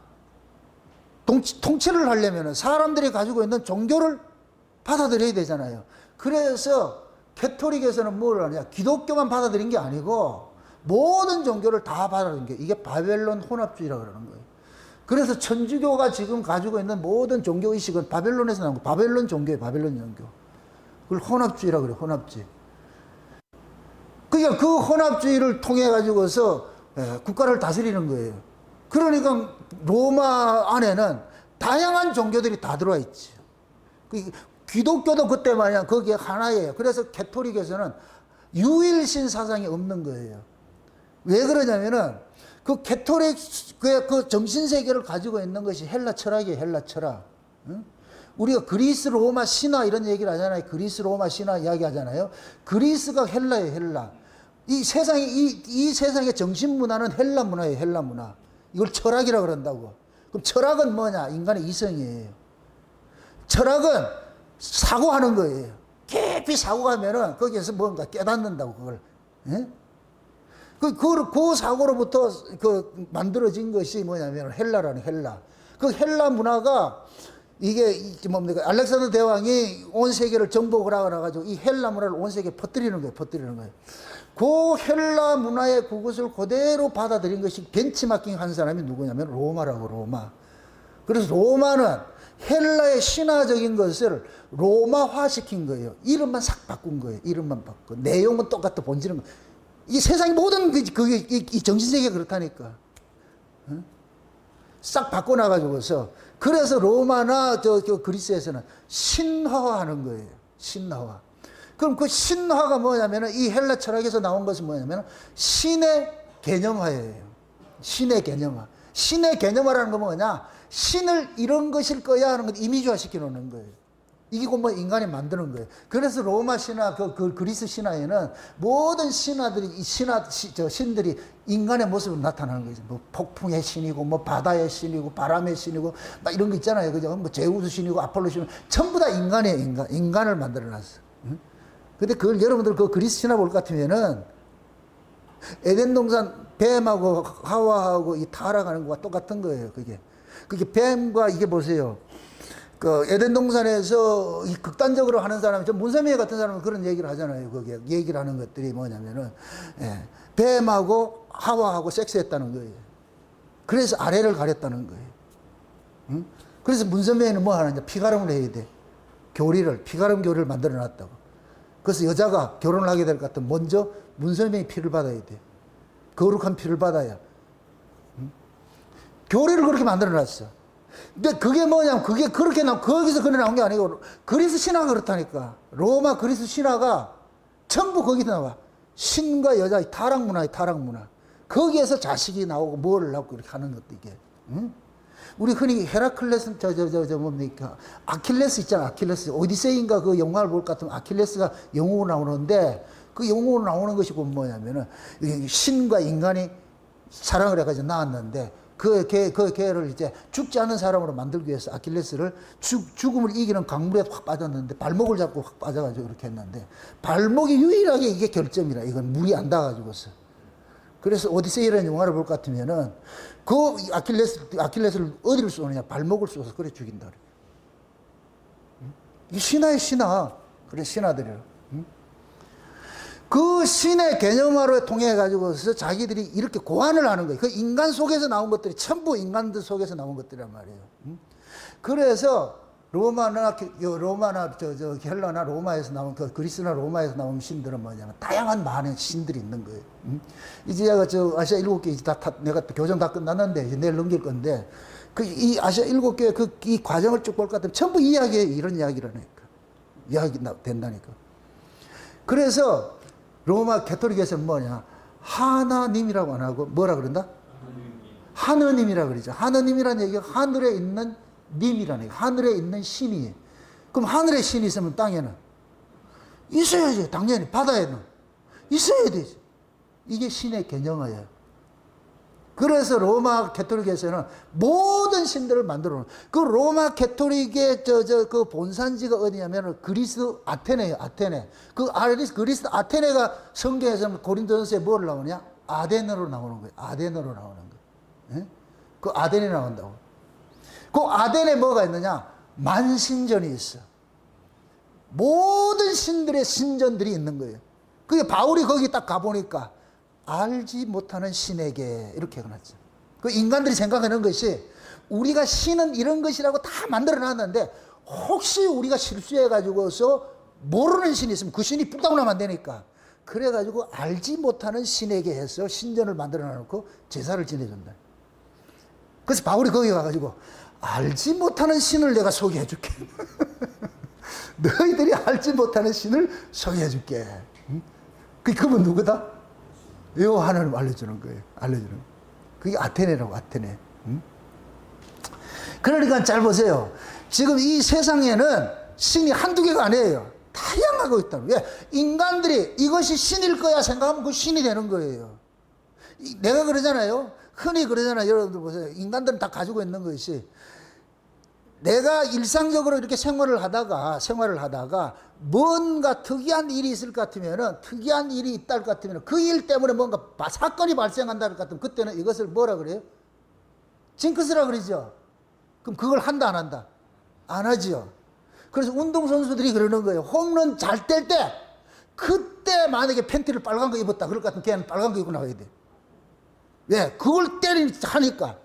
S1: 통치를 하려면 사람들이 가지고 있는 종교를 받아들여야 되잖아요. 그래서 캐토릭에서는 뭘 하냐? 기독교만 받아들인 게 아니고 모든 종교를 다 받아들인 게 이게 바벨론 혼합주의라고 그러는 거예요. 그래서 천주교가 지금 가지고 있는 모든 종교의식은 바벨론에서 나온 거. 바벨론 종교예요. 바벨론 종교. 그걸 혼합주의라고 그래요. 혼합주의. 그러니까 그 혼합주의를 통해 가지고서 국가를 다스리는 거예요. 그러니까 로마 안에는 다양한 종교들이 다 들어와 있지. 기독교도 그때 마냥 거기에 하나예요. 그래서 캐토릭에서는 유일신 사상이 없는 거예요. 왜 그러냐면은 그 캐토릭 그 정신세계를 가지고 있는 것이 헬라 철학이에요. 헬라 철학. 응? 우리가 그리스 로마 신화 이런 얘기를 하잖아요. 그리스 로마 신화 이야기 하잖아요. 그리스가 헬라예요. 헬라. 이 세상이 이 세상의 정신 문화는 헬라 문화예요. 헬라 문화. 이걸 철학이라 그런다고. 그럼 철학은 뭐냐? 인간의 이성이에요. 철학은 사고하는 거예요. 깊이 사고하면은 거기에서 뭔가 깨닫는다고 그걸. 예? 그 사고로부터 만들어진 것이 뭐냐면 헬라라는 헬라. 그 헬라 문화가 이게 뭡니까? 알렉산더 대왕이 온 세계를 정복을 하고 나가지고 이 헬라 문화를 온 세계에 퍼뜨리는 거예요. 퍼뜨리는 거예요. 그 헬라 문화의 그것을 그대로 받아들인 것이 벤치마킹 한 사람이 누구냐면 로마라고, 로마. 그래서 로마는 헬라의 신화적인 것을 로마화 시킨 거예요. 이름만 싹 바꾼 거예요. 이름만 바꿔. 내용은 똑같아. 본질은. 이 세상의 모든 그게 이 정신세계가 그렇다니까. 응? 싹 바꿔놔가지고서. 그래서 로마나 그리스에서는 신화화하는 거예요. 신화화. 그럼 그 신화가 뭐냐면은 이 헬라 철학에서 나온 것은 뭐냐면 신의 개념화예요. 신의 개념화. 신의 개념화라는 건 뭐냐? 신을 이런 것일 거야 하는 걸 이미지화 시켜 놓는 거예요. 이게 뭐 인간이 만드는 거예요. 그래서 로마 신화, 그 그리스 신화에는 모든 신화들이, 신들이 인간의 모습으로 나타나는 거죠. 뭐 폭풍의 신이고, 뭐 바다의 신이고, 바람의 신이고, 막 이런 거 있잖아요. 그죠? 뭐 제우스 신이고, 아폴로 신이고, 전부 다 인간이에요, 인간을 만들어 놨어. 응? 근데 그걸 여러분들 그 그리스 신화 볼 것 같으면은, 에덴 동산 뱀하고 하와하고 이 타락하는 거와 똑같은 거예요, 그게. 그게 뱀과 이게 보세요. 그 에덴 동산에서 이 극단적으로 하는 사람이 좀 문세미 같은 사람은 그런 얘기를 하잖아요. 거기에 얘기를 하는 것들이 뭐냐면은 뱀하고 하와하고 섹스했다는 거예요. 그래서 아래를 가렸다는 거예요. 응? 그래서 문세미는 뭐 하느냐? 피가름을 해야 돼. 피가름 교리를 만들어 놨다고. 그래서 여자가 결혼을 하게 될 것 같으면 먼저 문세미의 피를 받아야 돼. 거룩한 피를 받아야. 응? 교리를 그렇게 만들어 놨어. 근데 그게 뭐냐면 그게 그렇게 거기서 그래 나온 게 아니고 그리스 신화가 그렇다니까. 로마 그리스 신화가 전부 거기 나와. 신과 여자의 타락 문화의 타락 문화. 거기에서 자식이 나오고 뭐를 낳고 이렇게 하는 것도 이게. 응? 우리 흔히 헤라클레스 뭡니까? 아킬레스 있잖아. 아킬레스. 오디세이인가 그 영화를 볼 것 같으면 아킬레스가 영웅으로 나오는데 그 영웅으로 나오는 것이 뭐냐면은 신과 인간이 사랑을 해가지고 낳았는데 그 개를 이제 죽지 않는 사람으로 만들기 위해서 아킬레스를 죽음을 이기는 강물에 확 빠졌는데 발목을 잡고 확 빠져가지고 이렇게 했는데 발목이 유일하게 이게 결점이라. 이건 물이 안 닿아가지고서. 그래서 오디세이라는 영화를 볼 것 같으면은 그 아킬레스를 어디를 쏘느냐? 발목을 쏘서 그래 죽인다. 이 신화의 신화. 그래 신화들이라. 그 신의 개념화로 통해 가지고서 자기들이 이렇게 고안을 하는 거예요. 그 인간 속에서 나온 것들이 전부 인간들 속에서 나온 것들이란 말이에요. 그래서 로마나 헬라나 로마에서 나온 그 그리스나 로마에서 나온 신들은 뭐냐면 다양한 많은 신들이 있는 거예요. 이제 제가 아시아 7개 내가 교정 다 끝났는데 이제 내일 넘길 건데 이 아시아 7개 이 과정을 쭉 볼 것 같으면 전부 이런 이야기라니까. 이야기 된다니까. 그래서 로마 캐토릭에서는 뭐냐? 하나님이라고 안 하고 뭐라 그런다? 하느님이라 그러죠. 하느님이라는 얘기가 하늘에 있는 님이라는 얘기. 하늘에 있는 신이. 그럼 하늘에 신이 있으면 땅에는 있어야지. 당연히 바다에는 있어야 되지. 이게 신의 개념이에요. 그래서 로마 캐토릭에서는 모든 신들을 만들어 놓은. 그 로마 캐토릭의 그 본산지가 어디냐면 그리스 아테네예요. 아테네. 그리스 아테네가 성경에서는 고린도전서에 뭘 나오냐? 아덴으로 나오는 거예요. 아덴으로 나오는 거예요. 예? 그 아덴이 나온다고. 그 아덴에 뭐가 있느냐? 만신전이 있어. 모든 신들의 신전들이 있는 거예요. 그게 바울이 거기 딱 가보니까 알지 못하는 신에게 이렇게 해놨죠. 그 인간들이 생각하는 것이 우리가 신은 이런 것이라고 다 만들어 놨는데 혹시 우리가 실수해 가지고서 모르는 신이 있으면 그 신이 뚝딱 나면 안 되니까 그래가지고 알지 못하는 신에게 해서 신전을 만들어 놔놓고 제사를 지내준다. 그래서 바울이 거기 가가지고 알지 못하는 신을 내가 소개해 줄게. 너희들이 알지 못하는 신을 소개해 줄게. 그분 누구다? 요한을 알려주는 거예요. 알려주는 거예요. 그게 아테네라고, 아테네. 그러니까 잘 보세요. 지금 이 세상에는 신이 한두 개가 아니에요. 다양하고 있다는 거예요. 인간들이 이것이 신일 거야 생각하면 그 신이 되는 거예요. 내가 그러잖아요. 흔히 그러잖아요. 여러분들 보세요. 인간들은 다 가지고 있는 것이, 내가 일상적으로 이렇게 생활을 하다가 뭔가 특이한 일이 있을 것 같으면은, 특이한 일이 있다 할 것 같으면 그 일 때문에 뭔가 사건이 발생한다 할 것 같으면 그때는 이것을 뭐라 그래요? 징크스라 그러죠. 그럼 그걸 한다 안 한다? 안 하지요. 그래서 운동선수들이 그러는 거예요. 홈런 잘 뗄 때, 그때 만약에 팬티를 빨간 거 입었다 그럴 것 같으면 걔는 빨간 거 입고 나가야 돼. 왜? 그걸 하니까.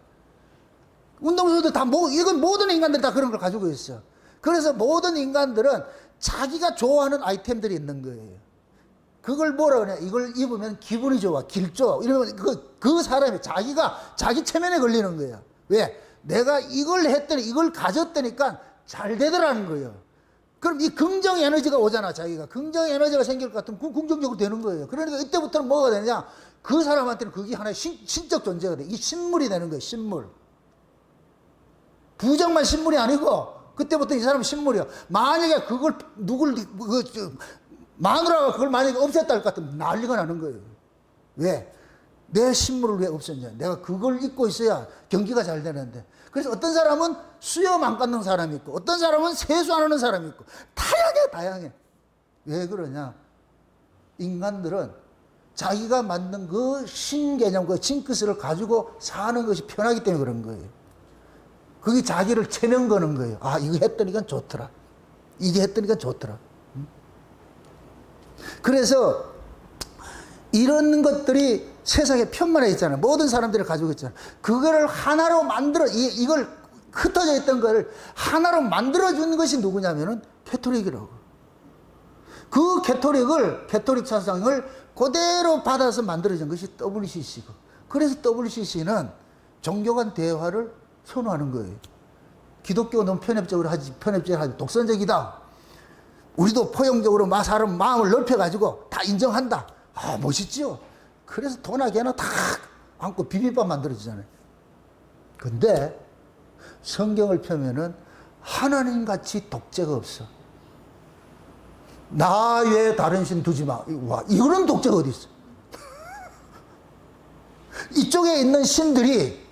S1: 운동선수도 다, 이건 모든 인간들이 다 그런 걸 가지고 있어. 그래서 모든 인간들은 자기가 좋아하는 아이템들이 있는 거예요. 그걸 뭐라 그래? 이걸 입으면 기분이 좋아, 길죠. 이러면 그 사람이 자기 체면에 걸리는 거예요. 왜? 내가 이걸 했더니, 이걸 가졌다니까 잘 되더라는 거예요. 그럼 이 긍정 에너지가 오잖아, 자기가. 긍정 에너지가 생길 것 같으면 긍정적으로 되는 거예요. 그러니까 이때부터는 뭐가 되느냐? 그 사람한테는 그게 하나의 신적 존재가 돼. 이 신물이 되는 거예요, 신물. 부정만 신물이 아니고, 그때부터 이 사람은 신물이야. 만약에 마누라가 그걸 만약에 없앴다 할 것 같으면 난리가 나는 거예요. 왜? 내 신물을 왜 없앴냐? 내가 그걸 입고 있어야 경기가 잘 되는데. 그래서 어떤 사람은 수염 안 깎는 사람이 있고, 어떤 사람은 세수 안 하는 사람이 있고, 다양해. 왜 그러냐? 인간들은 자기가 만든 그 신개념, 그 징크스를 가지고 사는 것이 편하기 때문에 그런 거예요. 그게 자기를 체면 거는 거예요. 아, 이거 했더니까 좋더라. 이게 했더니까 좋더라. 그래서 이런 것들이 세상에 편만해 있잖아요. 모든 사람들이 가지고 있잖아요. 그거를 하나로 이걸 흩어져 있던 걸 하나로 만들어준 것이 누구냐면은 캐톨릭이라고. 그 캐톨릭 사상을 그대로 받아서 만들어진 것이 WCC고. 그래서 WCC는 종교 간 대화를 선호하는 거예요. 기독교는 편협적으로 하지, 독선적이다. 우리도 포용적으로 사람 마음을 넓혀가지고 다 인정한다. 아, 멋있지요? 그래서 도나 개나 다 안고 비빔밥 만들어지잖아요. 근데 성경을 펴면은 하나님 같이 독재가 없어. 나 외에 다른 신 두지 마. 와, 이런 독재가 어디 있어? 이쪽에 있는 신들이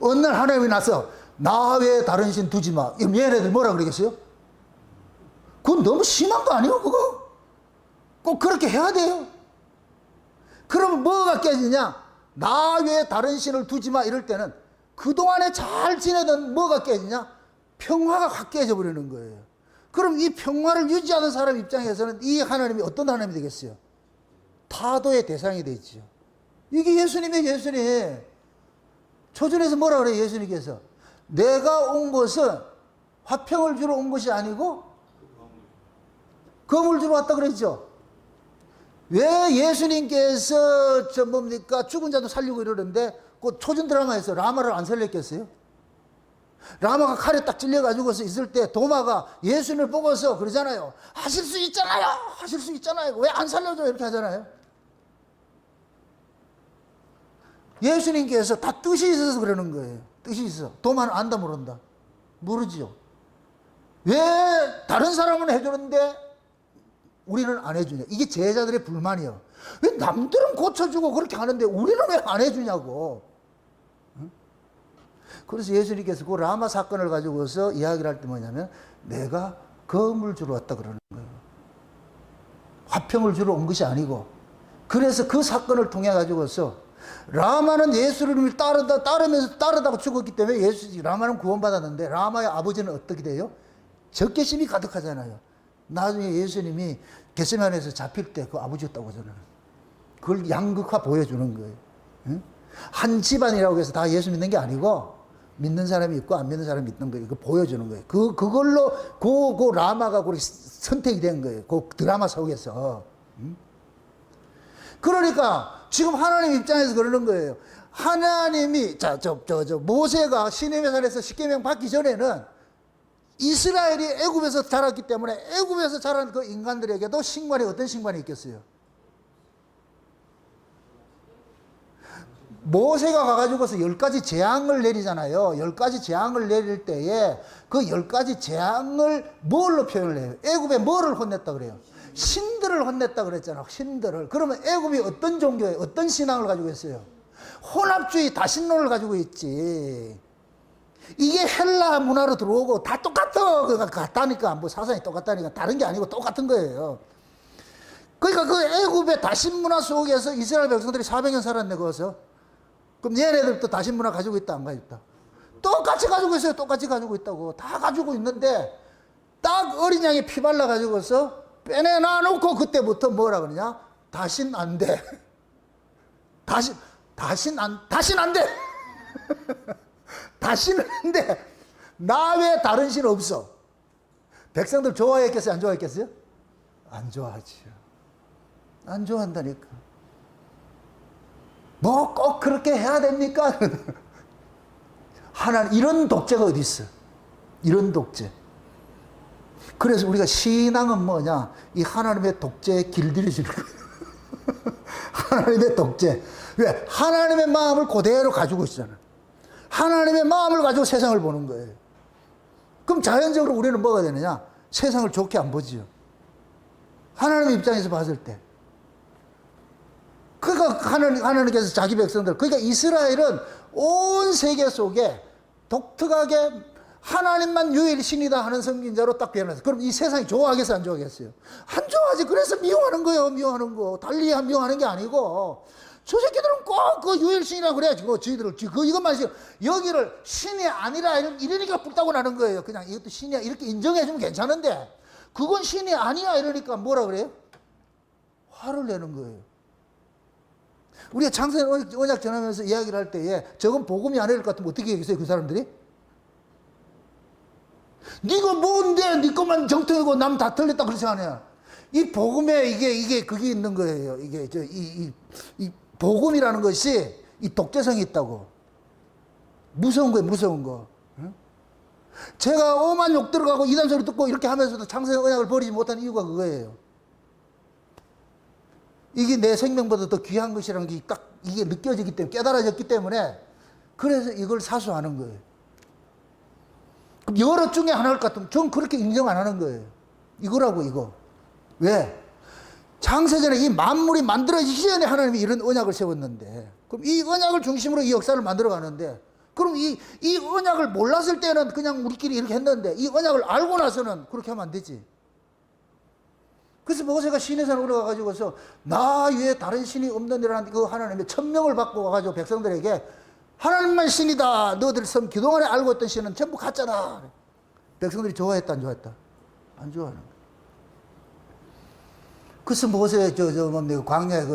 S1: 어느 날 하나님이 나서 나 외에 다른 신 두지 마. 얘네들 뭐라 그러겠어요? 그건 너무 심한 거 아니에요, 그거? 꼭 그렇게 해야 돼요. 그러면 뭐가 깨지냐? 나 외에 다른 신을 두지 마 이럴 때는 그동안에 잘 지내던 뭐가 깨지냐? 평화가 확 깨져버리는 거예요. 그럼 이 평화를 유지하는 사람 입장에서는 이 하나님이 어떤 하나님이 되겠어요? 타도의 대상이 되지요. 이게 예수님이에요, 예수님. 초전에서 뭐라 그래요, 예수님께서? 내가 온 것은 화평을 주러 온 것이 아니고 검을 주러 왔다 그랬죠. 왜 예수님께서 죽은 자도 살리고 이러는데 그 초전 드라마에서 라마를 안 살렸겠어요? 라마가 칼에 딱 찔려가지고서 있을 때 도마가 예수님을 보고서 그러잖아요. 하실 수 있잖아요. 왜 안 살려줘? 이렇게 하잖아요. 예수님께서 다 뜻이 있어서 그러는 거예요. 뜻이 있어. 도마는 안다 모른다? 모르지요. 왜 다른 사람은 해주는데 우리는 안 해주냐? 이게 제자들의 불만이에요. 왜 남들은 고쳐주고 그렇게 하는데 우리는 왜 안 해주냐고. 응? 그래서 예수님께서 그 라마 사건을 가지고서 이야기를 할 때 뭐냐면 내가 검을 주러 왔다 그러는 거예요. 화평을 주러 온 것이 아니고. 그래서 그 사건을 통해 가지고서 라마는 예수님을 따르다가 죽었기 때문에 라마는 구원받았는데 라마의 아버지는 어떻게 돼요? 적개심이 가득하잖아요. 나중에 예수님이 겟세마네에서 잡힐 때 그 아버지였다고 저는 그걸 양극화 보여주는 거예요. 응? 한 집안이라고 해서 다 예수 믿는 게 아니고 믿는 사람이 있고 안 믿는 사람이 있는 거예요. 그거 보여주는 거예요. 그걸로 그 라마가 그렇게 선택이 된 거예요. 그 드라마 속에서. 응? 그러니까 지금 하나님 입장에서 그러는 거예요. 하나님이 모세가 시내의 산에서 십계명 받기 전에는 이스라엘이 애굽에서 자랐기 때문에 애굽에서 자란 그 인간들에게도 신관이 어떤 신관이 있겠어요? 모세가 가가지고서 10가지 재앙을 내리잖아요. 10가지 재앙을 내릴 때에 그 10가지 재앙을 뭘로 표현을 해요? 애굽에 뭐를 혼냈다 그래요? 신들을 혼냈다 그랬잖아. 신들을. 그러면 애굽이 어떤 종교에 어떤 신앙을 가지고 있어요? 혼합주의 다신론을 가지고 있지. 이게 헬라 문화로 들어오고 다 똑같아. 같다니까. 뭐 사상이 똑같다니까. 다른 게 아니고 똑같은 거예요. 그러니까 그 애굽의 다신 문화 속에서 이스라엘 백성들이 400년 살았네, 거기서. 그럼 얘네들도 다신 문화 가지고 있다, 안 가지고 있다? 똑같이 가지고 있어요. 똑같이 가지고 있다고. 다 가지고 있는데 딱 어린 양이 피 발라 가지고서 빼내놔 놓고 그때부터 뭐라 그러냐? 다신 안 돼. 다신 안 돼. 다시는 안 돼. 나 외에 다른 신 없어. 백성들 좋아했겠어요? 안 좋아했겠어요? 안 좋아하지요. 안 좋아한다니까. 뭐 꼭 그렇게 해야 됩니까? 하나님, 이런 독재가 어디 있어? 이런 독재. 그래서 우리가 신앙은 뭐냐? 이 하나님의 독재에 길들여지는 거예요. 하나님의 독재. 왜? 하나님의 마음을 그대로 가지고 있잖아. 하나님의 마음을 가지고 세상을 보는 거예요. 그럼 자연적으로 우리는 뭐가 되느냐? 세상을 좋게 안 보지요. 하나님의 입장에서 봤을 때. 그러니까 하나님께서 자기 백성들, 그러니까 이스라엘은 온 세계 속에 독특하게 하나님만 유일 신이다 하는 선진자로 딱 변했어요. 그럼 이 세상이 좋아하겠어요? 안 좋아하겠어요? 안 좋아하지. 그래서 미워하는 거예요. 미워하는 거. 달리 미워하는 게 아니고 저 새끼들은 꼭 그 유일신이라고 그래야지. 저희들을 이것만 싫어. 여기를 신이 아니라 이러니까 뿔따고 나는 거예요. 그냥 이것도 신이야 이렇게 인정해주면 괜찮은데 그건 신이 아니야 이러니까 뭐라 그래요? 화를 내는 거예요. 우리가 창세 언약 전하면서 이야기를 할 때에 저건 복음이 아닐 것 같으면 어떻게 얘기했어요? 그 사람들이? 네가 뭔데 네 것만 정통이고 남 다 틀렸다 그렇지 않아요. 이 복음에 이게 그게 있는 거예요. 이게 이 복음이라는 것이 이 독재성이 있다고. 무서운 거예요, 무서운 거. 응? 제가 오만 욕 들어가고 이단 소리 듣고 이렇게 하면서도 창세 언약을 버리지 못한 이유가 그거예요. 이게 내 생명보다 더 귀한 것이라는 게 딱 이게 느껴지기 때문에, 깨달아졌기 때문에 그래서 이걸 사수하는 거예요. 그럼 여러 중에 하나일 것 같으면 전 그렇게 인정 안 하는 거예요. 이거라고 이거. 왜? 창세전에 이 만물이 만들어지기 전에 하나님이 이런 언약을 세웠는데 그럼 이 언약을 중심으로 이 역사를 만들어 가는데 그럼 이 언약을 몰랐을 때는 그냥 우리끼리 이렇게 했는데 이 언약을 알고 나서는 그렇게 하면 안 되지. 그래서 모세가 시내 산에 올라가가지고서 나 외에 다른 신이 없느니라는 그 하나님의 천명을 받고 와가지고 백성들에게 하나님만 신이다. 너들 섬 그동안에 알고 있던 신은 전부 가짜다. 백성들이 좋아했다 안 좋아했다? 안 좋아하는 거야. 그래서 모세 광야에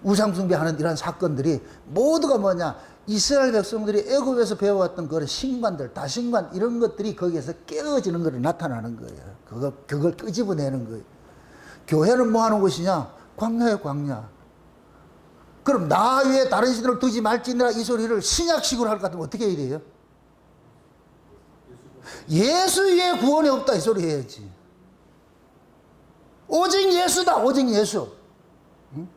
S1: 우상숭배하는 이런 사건들이 모두가 뭐냐? 이스라엘 백성들이 애굽에서 배워왔던 그런 신관들, 다신관 이런 것들이 거기에서 깨어지는 것이 나타나는 거예요. 그걸 끄집어내는 거예요. 교회는 뭐 하는 곳이냐? 광야예요, 광야. 그럼 나 위에 다른 신을 두지 말지니라 이 소리를 신약식으로 할 것 같으면 어떻게 해야 돼요? 예수 위에 구원이 없다 이 소리 해야지. 오직 예수다, 오직 예수. 응?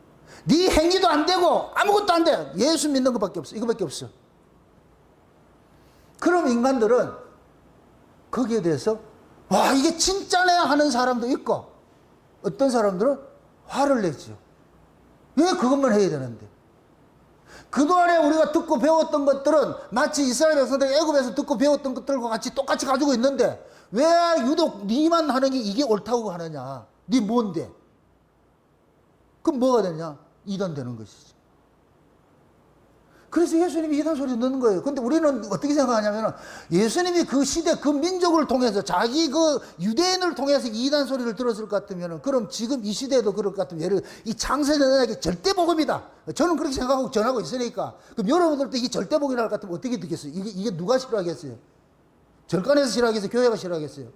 S1: 네 행위도 안 되고 아무것도 안 돼. 예수 믿는 것밖에 없어. 이거밖에 없어. 그럼 인간들은 거기에 대해서 와 이게 진짜네 하는 사람도 있고 어떤 사람들은 화를 내죠. 왜 그것만 해야 되는데? 그동안에 우리가 듣고 배웠던 것들은 마치 이스라엘 백성들이 애굽에서 듣고 배웠던 것들과 같이 똑같이 가지고 있는데 왜 유독 네만 하는 게 이게 옳다고 하느냐? 네 뭔데? 그럼 뭐가 되냐? 이단 되는 것이지. 그래서 예수님이 이단 소리 넣는 거예요. 근데 우리는 어떻게 생각하냐면 예수님이 그 시대 그 민족을 통해서 자기 그 유대인을 통해서 이단 소리를 들었을 것 같으면 그럼 지금 이 시대에도 그럴 것 같으면 예를 이 창세전약이 절대 복음이다. 저는 그렇게 생각하고 전하고 있으니까 그럼 여러분들도 이게 절대 복음이랄 것 같으면 어떻게 듣겠어요? 이게 누가 싫어하겠어요? 절간에서 싫어하겠어요? 교회가 싫어하겠어요?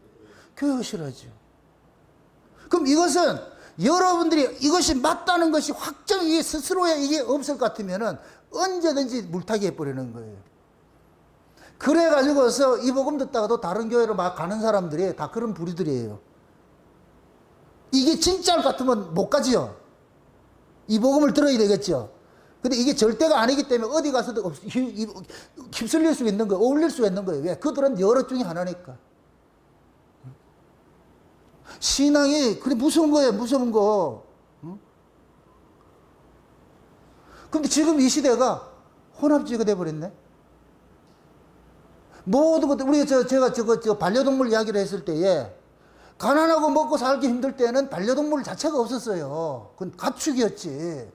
S1: 교회가 싫어하죠. 그럼 이것은 여러분들이 이것이 맞다는 것이 확정이 스스로에 이게 없을 것 같으면은 언제든지 물타기 해버리는 거예요. 그래가지고서 이 복음 듣다가도 다른 교회로 막 가는 사람들이 다 그런 부류들이에요. 이게 진짜일 것 같으면 못 가지요. 이 복음을 들어야 되겠죠. 근데 이게 절대가 아니기 때문에 어디 가서도 휩쓸릴 수 있는 거예요. 어울릴 수 있는 거예요. 왜? 그들은 여러 중에 하나니까. 신앙이 그래 무서운 거예요. 무서운 거. 근데 지금 이 시대가 혼합주의가 돼버렸네. 모든 것들, 제가 반려동물 이야기를 했을 때에, 가난하고 먹고 살기 힘들 때는 반려동물 자체가 없었어요. 그건 가축이었지.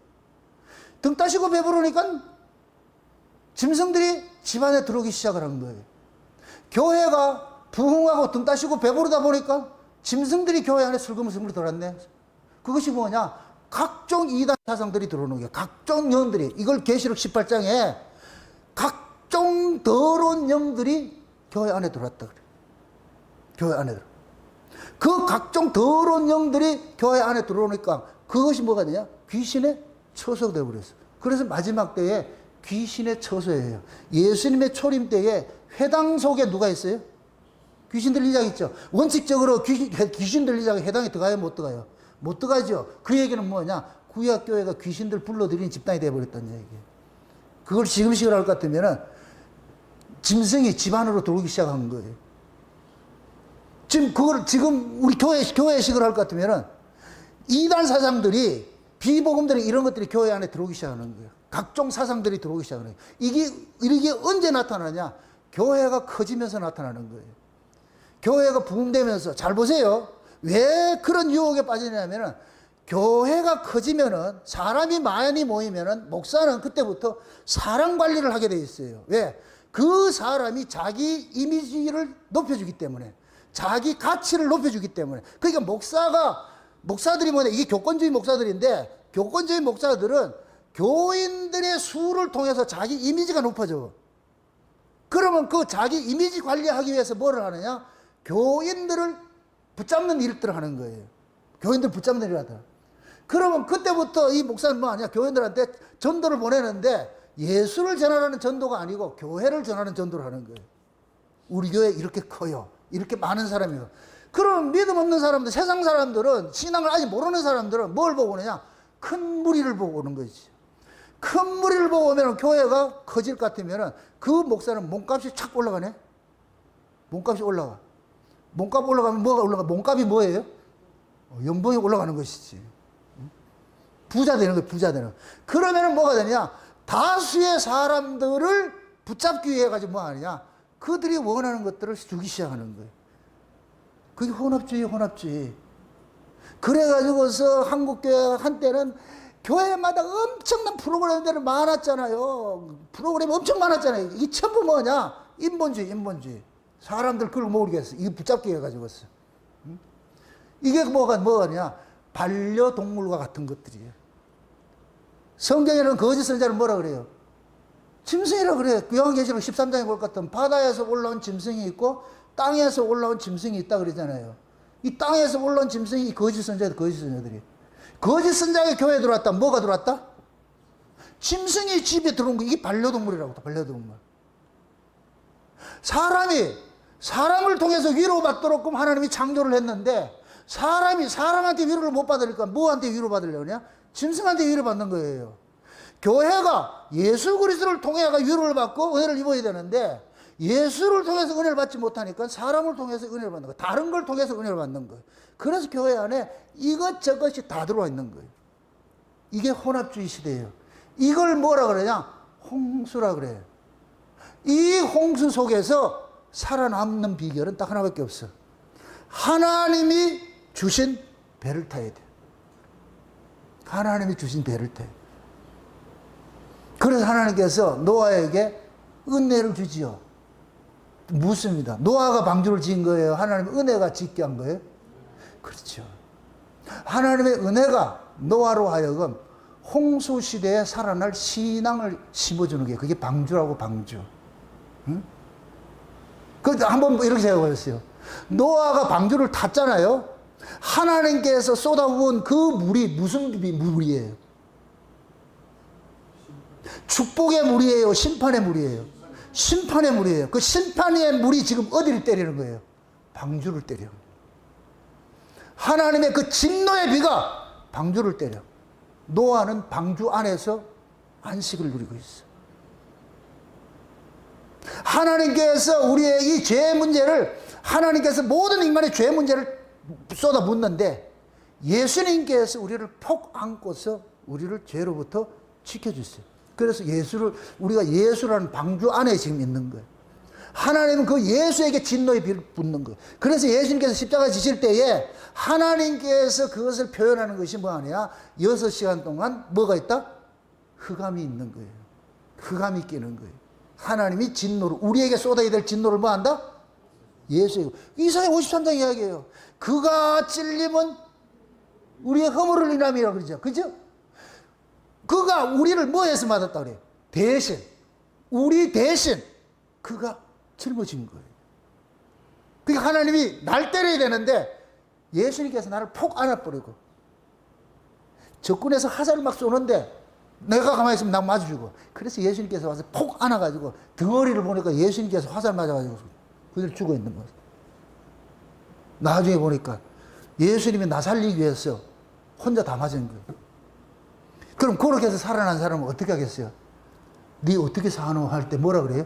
S1: 등 따시고 배부르니까 짐승들이 집안에 들어오기 시작을 한 거예요. 교회가 부흥하고 등 따시고 배부르다 보니까 짐승들이 교회 안에 슬금슬금 들어왔네. 그것이 뭐냐? 각종 이단 사상들이 들어오는 거예요. 각종 영들이. 이걸 계시록 18장에 각종 더러운 영들이 교회 안에 들어왔다 그래요. 교회 안에 들어. 그 각종 더러운 영들이 교회 안에 들어오니까 그것이 뭐가 되냐? 귀신의 처소가 되어버렸어. 그래서 마지막 때에 귀신의 처소예요. 예수님의 초림 때에 회당 속에 누가 있어요? 귀신 들리자가 있죠. 원칙적으로 귀신 들리자가 회당에 들어가요? 못 들어가요? 못 들어가죠. 그 얘기는 뭐냐? 구약교회가 귀신들 불러들이는 집단이 되어버렸다는 얘기예요. 그걸 지금식으로 할 것 같으면은 짐승이 집 안으로 들어오기 시작한 거예요. 지금 우리 교회식으로 할 것 같으면은 이단 사상들이, 비복음들이, 이런 것들이 교회 안에 들어오기 시작하는 거예요. 각종 사상들이 들어오기 시작하는 거예요. 이게 언제 나타나냐? 교회가 커지면서 나타나는 거예요. 교회가 부흥되면서. 잘 보세요. 왜 그런 유혹에 빠지냐면은, 교회가 커지면은, 사람이 많이 모이면은 목사는 그때부터 사람 관리를 하게 돼 있어요. 왜? 그 사람이 자기 이미지를 높여주기 때문에, 자기 가치를 높여주기 때문에. 그러니까 목사들이 뭐냐? 이게 교권주의 목사들인데, 교권주의 목사들은 교인들의 수를 통해서 자기 이미지가 높아져. 그러면 그 자기 이미지 관리하기 위해서 뭐를 하느냐? 교인들을 붙잡는 일들을 하는 거예요. 교인들 붙잡는 일을 하다. 그러면 그때부터 이 목사는 뭐 하냐? 교인들한테 전도를 보내는데, 예수를 전하는 전도가 아니고 교회를 전하는 전도를 하는 거예요. 우리 교회 이렇게 커요. 이렇게 많은 사람이요. 그럼 믿음 없는 사람들, 세상 사람들은, 신앙을 아직 모르는 사람들은 뭘 보고 오느냐? 큰 무리를 보고 오는 거지. 큰 무리를 보고 오면 교회가 커질 것 같으면 그 목사는 몸값이 착 올라가네? 몸값이 올라가. 몸값 올라가면 뭐가 올라가? 몸값이 뭐예요? 연봉이 올라가는 것이지. 부자 되는 거예요, 부자 되는 거. 그러면 뭐가 되냐? 다수의 사람들을 붙잡기 위해 가지고 뭐 하느냐? 그들이 원하는 것들을 주기 시작하는 거예요. 그게 혼합주의. 그래가지고서 한국교회 한때는 교회마다 엄청난 프로그램들이 많았잖아요. 프로그램이 엄청 많았잖아요. 이게 전부 뭐냐? 인본주의. 사람들 그걸 모르겠어. 이게 붙잡기 해가지고서. 이게 뭐냐? 반려동물과 같은 것들이에요. 성경에는 거짓 선자를 뭐라 그래요? 짐승이라 그래요. 요한계시록 13장에 볼 것 같으면 바다에서 올라온 짐승이 있고 땅에서 올라온 짐승이 있다 그러잖아요. 이 땅에서 올라온 짐승이 거짓 선자들이. 거짓 선자가 교회에 들어왔다. 뭐가 들어왔다? 짐승이 집에 들어온 거. 이게 반려동물이라고. 반려동물. 사람을 통해서 위로받도록 하나님이 창조를 했는데, 사람한테 위로를 못 받으니까 뭐한테 위로받으려냐? 짐승한테 위로받는 거예요. 교회가 예수 그리스도를 통해 위로를 받고 은혜를 입어야 되는데, 예수를 통해서 은혜를 받지 못하니까 사람을 통해서 은혜를 받는 거예요. 다른 걸 통해서 은혜를 받는 거예요. 그래서 교회 안에 이것저것이 다 들어와 있는 거예요. 이게 혼합주의 시대예요. 이걸 뭐라 그러냐? 홍수라 그래요. 이 홍수 속에서 살아남는 비결은 딱 하나밖에 없어. 하나님이 주신 배를 타야 돼. 하나님이 주신 배를 타야 돼. 그래서 하나님께서 노아에게 은혜를 주지요. 묻습니다. 노아가 방주를 지은 거예요? 하나님의 은혜가 짓게 한 거예요? 그렇죠. 하나님의 은혜가 노아로 하여금 홍수 시대에 살아날 신앙을 심어주는 게, 그게 방주라고, 방주. 응? 그 한번 이렇게 생각해보세요. 노아가 방주를 탔잖아요. 하나님께서 쏟아부은 그 물이 무슨 물이에요? 축복의 물이에요? 심판의 물이에요? 심판의 물이에요. 그 심판의 물이 지금 어디를 때리는 거예요? 방주를 때려요. 하나님의 그 진노의 비가 방주를 때려. 노아는 방주 안에서 안식을 누리고 있어. 하나님께서 우리의 이 죄 문제를, 하나님께서 모든 인간의 죄 문제를 쏟아붓는데 예수님께서 우리를 폭 안고서 우리를 죄로부터 지켜주세요. 그래서 우리가 예수라는 방주 안에 지금 있는 거예요. 하나님은 그 예수에게 진노의 비를 붓는 거예요. 그래서 예수님께서 십자가 지실 때에 하나님께서 그것을 표현하는 것이 뭐 아니야? 6시간 동안 뭐가 있다? 흑암이 있는 거예요. 흑암이 끼는 거예요. 하나님이 진노를, 우리에게 쏟아야 될 진노를 뭐 한다? 예수에게. 이사야 53장 이야기예요. 그가 찔림은 우리의 허물을 인함이라고 그러죠. 그죠? 그가 우리를 뭐해서 맞았다 그래요? 대신. 우리 대신 그가 짊어진 거예요. 그러니까 하나님이 날 때려야 되는데 예수님께서 나를 폭 안아버리고 적군에서 화살을 막 쏘는데 내가 가만히 있으면 나 맞아주고, 그래서 예수님께서 와서 폭 안아가지고 덩어리를 보니까 예수님께서 화살 맞아가지고 그들 죽어 있는 거예요. 나중에 보니까 예수님이 나 살리기 위해서 혼자 다 맞은 거예요. 그럼 그렇게 해서 살아난 사람은 어떻게 하겠어요? 네 어떻게 사노 할 때 뭐라 그래요?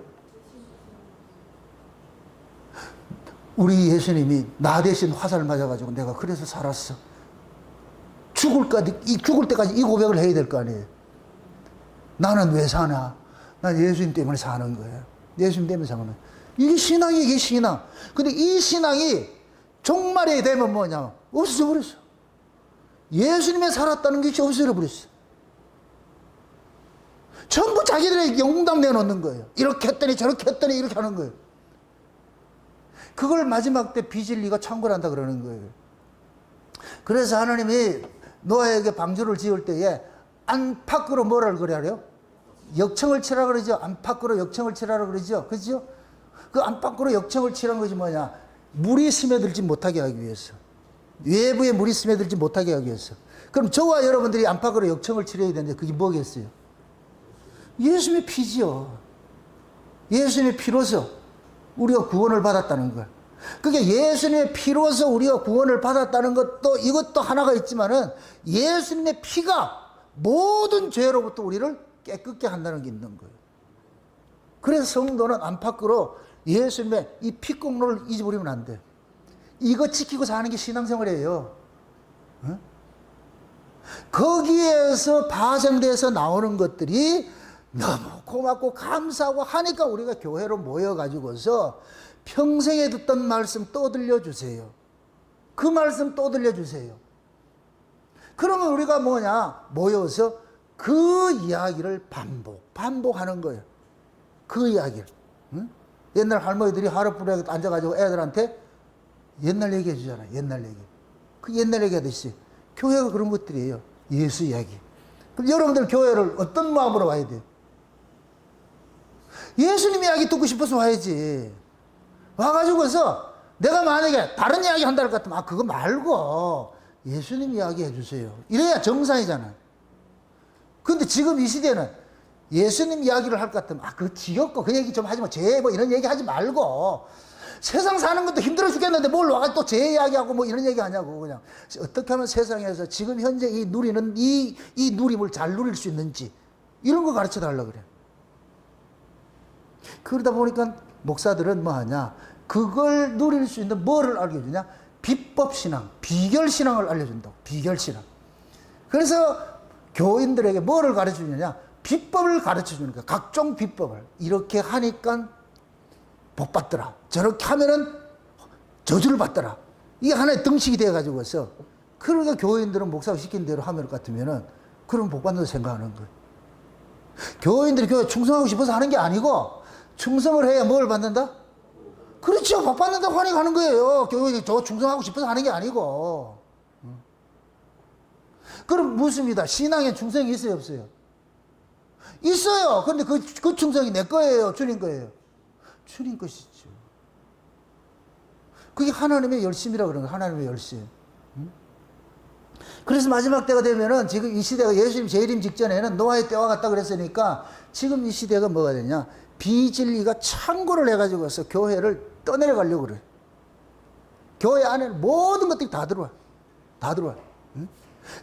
S1: 우리 예수님이 나 대신 화살 맞아가지고 내가 그래서 살았어. 죽을 때까지 이 고백을 해야 될 거 아니에요. 나는 왜 사나? 난 예수님 때문에 사는 거예요. 예수님 때문에 사는 거예요. 이게 신앙이에요, 이게 신앙. 근데 이 신앙이 종말이 되면 뭐냐? 없어져 버렸어. 예수님의 살았다는 것이 없어져 버렸어. 전부 자기들의 영웅담 내놓는 거예요. 이렇게 했더니 저렇게 했더니 이렇게 하는 거예요. 그걸 마지막 때 빚을 네가 창궐한다 그러는 거예요. 그래서 하나님이 노아에게 방주를 지을 때에 안팎으로 뭐라고 그래요? 역청을 치라 그러죠. 안팎으로 역청을 치라고 그러죠. 그죠? 그 안팎으로 역청을 치란 것이 뭐냐? 물이 스며들지 못하게 하기 위해서. 외부에 물이 스며들지 못하게 하기 위해서. 그럼 저와 여러분들이 안팎으로 역청을 치러야 되는데 그게 뭐겠어요? 예수님의 피지요. 예수님의 피로서 우리가 구원을 받았다는 거야. 그게 예수님의 피로서 우리가 구원을 받았다는 것도, 이것도 하나가 있지만은 예수님의 피가 모든 죄로부터 우리를 깨끗게 한다는 게 있는 거예요. 그래서 성도는 안팎으로 예수님의 이 피공로를 잊어버리면 안 돼. 이거 지키고 사는 게 신앙생활이에요. 어? 거기에서 파생돼서 나오는 것들이 너무 고맙고 감사하고 하니까 우리가 교회로 모여가지고서 평생에 듣던 말씀 또 들려주세요. 그 말씀 또 들려주세요. 그러면 우리가 뭐냐? 모여서 그 이야기를 반복하는 거예요. 그 이야기를. 응? 옛날 할머니들이 하룻불에 앉아가지고 애들한테 옛날 얘기 해주잖아요. 옛날 얘기. 그 옛날 얘기 하듯이 교회가 그런 것들이에요. 예수 이야기. 그럼 여러분들 교회를 어떤 마음으로 와야 돼요? 예수님 이야기 듣고 싶어서 와야지. 와가지고서 내가 만약에 다른 이야기 한다 할 것 같으면 그거 말고 예수님 이야기 해주세요. 이래야 정상이잖아요. 근데 지금 이 시대는 예수님 이야기를 할 것 같으면 그거 지겹고 그 얘기 좀 하지 마. 뭐 이런 얘기 하지 말고, 세상 사는 것도 힘들어 죽겠는데 뭘 와가지고 또 제 이야기하고 뭐 이런 얘기 하냐고. 그냥 어떻게 하면 세상에서 지금 현재 이 누리는 이 누림을 잘 누릴 수 있는지 이런 거 가르쳐 달라고 그래. 그러다 보니까 목사들은 뭐 하냐? 그걸 누릴 수 있는 뭐를 알려주냐? 비법신앙, 비결신앙을 알려준다고. 비결신앙. 그래서 교인들에게 뭐를 가르쳐 주느냐? 비법을 가르쳐 주는 거야. 각종 비법을. 이렇게 하니까 복 받더라. 저렇게 하면은 저주를 받더라. 이게 하나의 등식이 되어가지고서, 그러니까 교인들은 목사가 시킨 대로 하면 같으면은 그럼 복 받는다고 생각하는 거예요. 교인들이 교회 충성하고 싶어서 하는 게 아니고, 충성을 해야 뭘 받는다? 그렇죠. 복 받는다고 하니까 하는 거예요. 교회 저 충성하고 싶어서 하는 게 아니고. 그럼 묻습니다. 신앙에 충성이 있어요, 없어요? 있어요. 근데 그 충성이 내 거예요, 주님 거예요? 주님 것이죠. 그게 하나님의 열심이라 그러는 거예요. 하나님의 열심. 그래서 마지막 때가 되면은 지금 이 시대가 예수님 재림 직전에는 노아의 때와 같다 그랬으니까 지금 이 시대가 뭐가 되냐? 비진리가 창고를 해가지고서 교회를 떠내려가려고 그래. 교회 안에는 모든 것들이 다 들어와. 다 들어와. 응?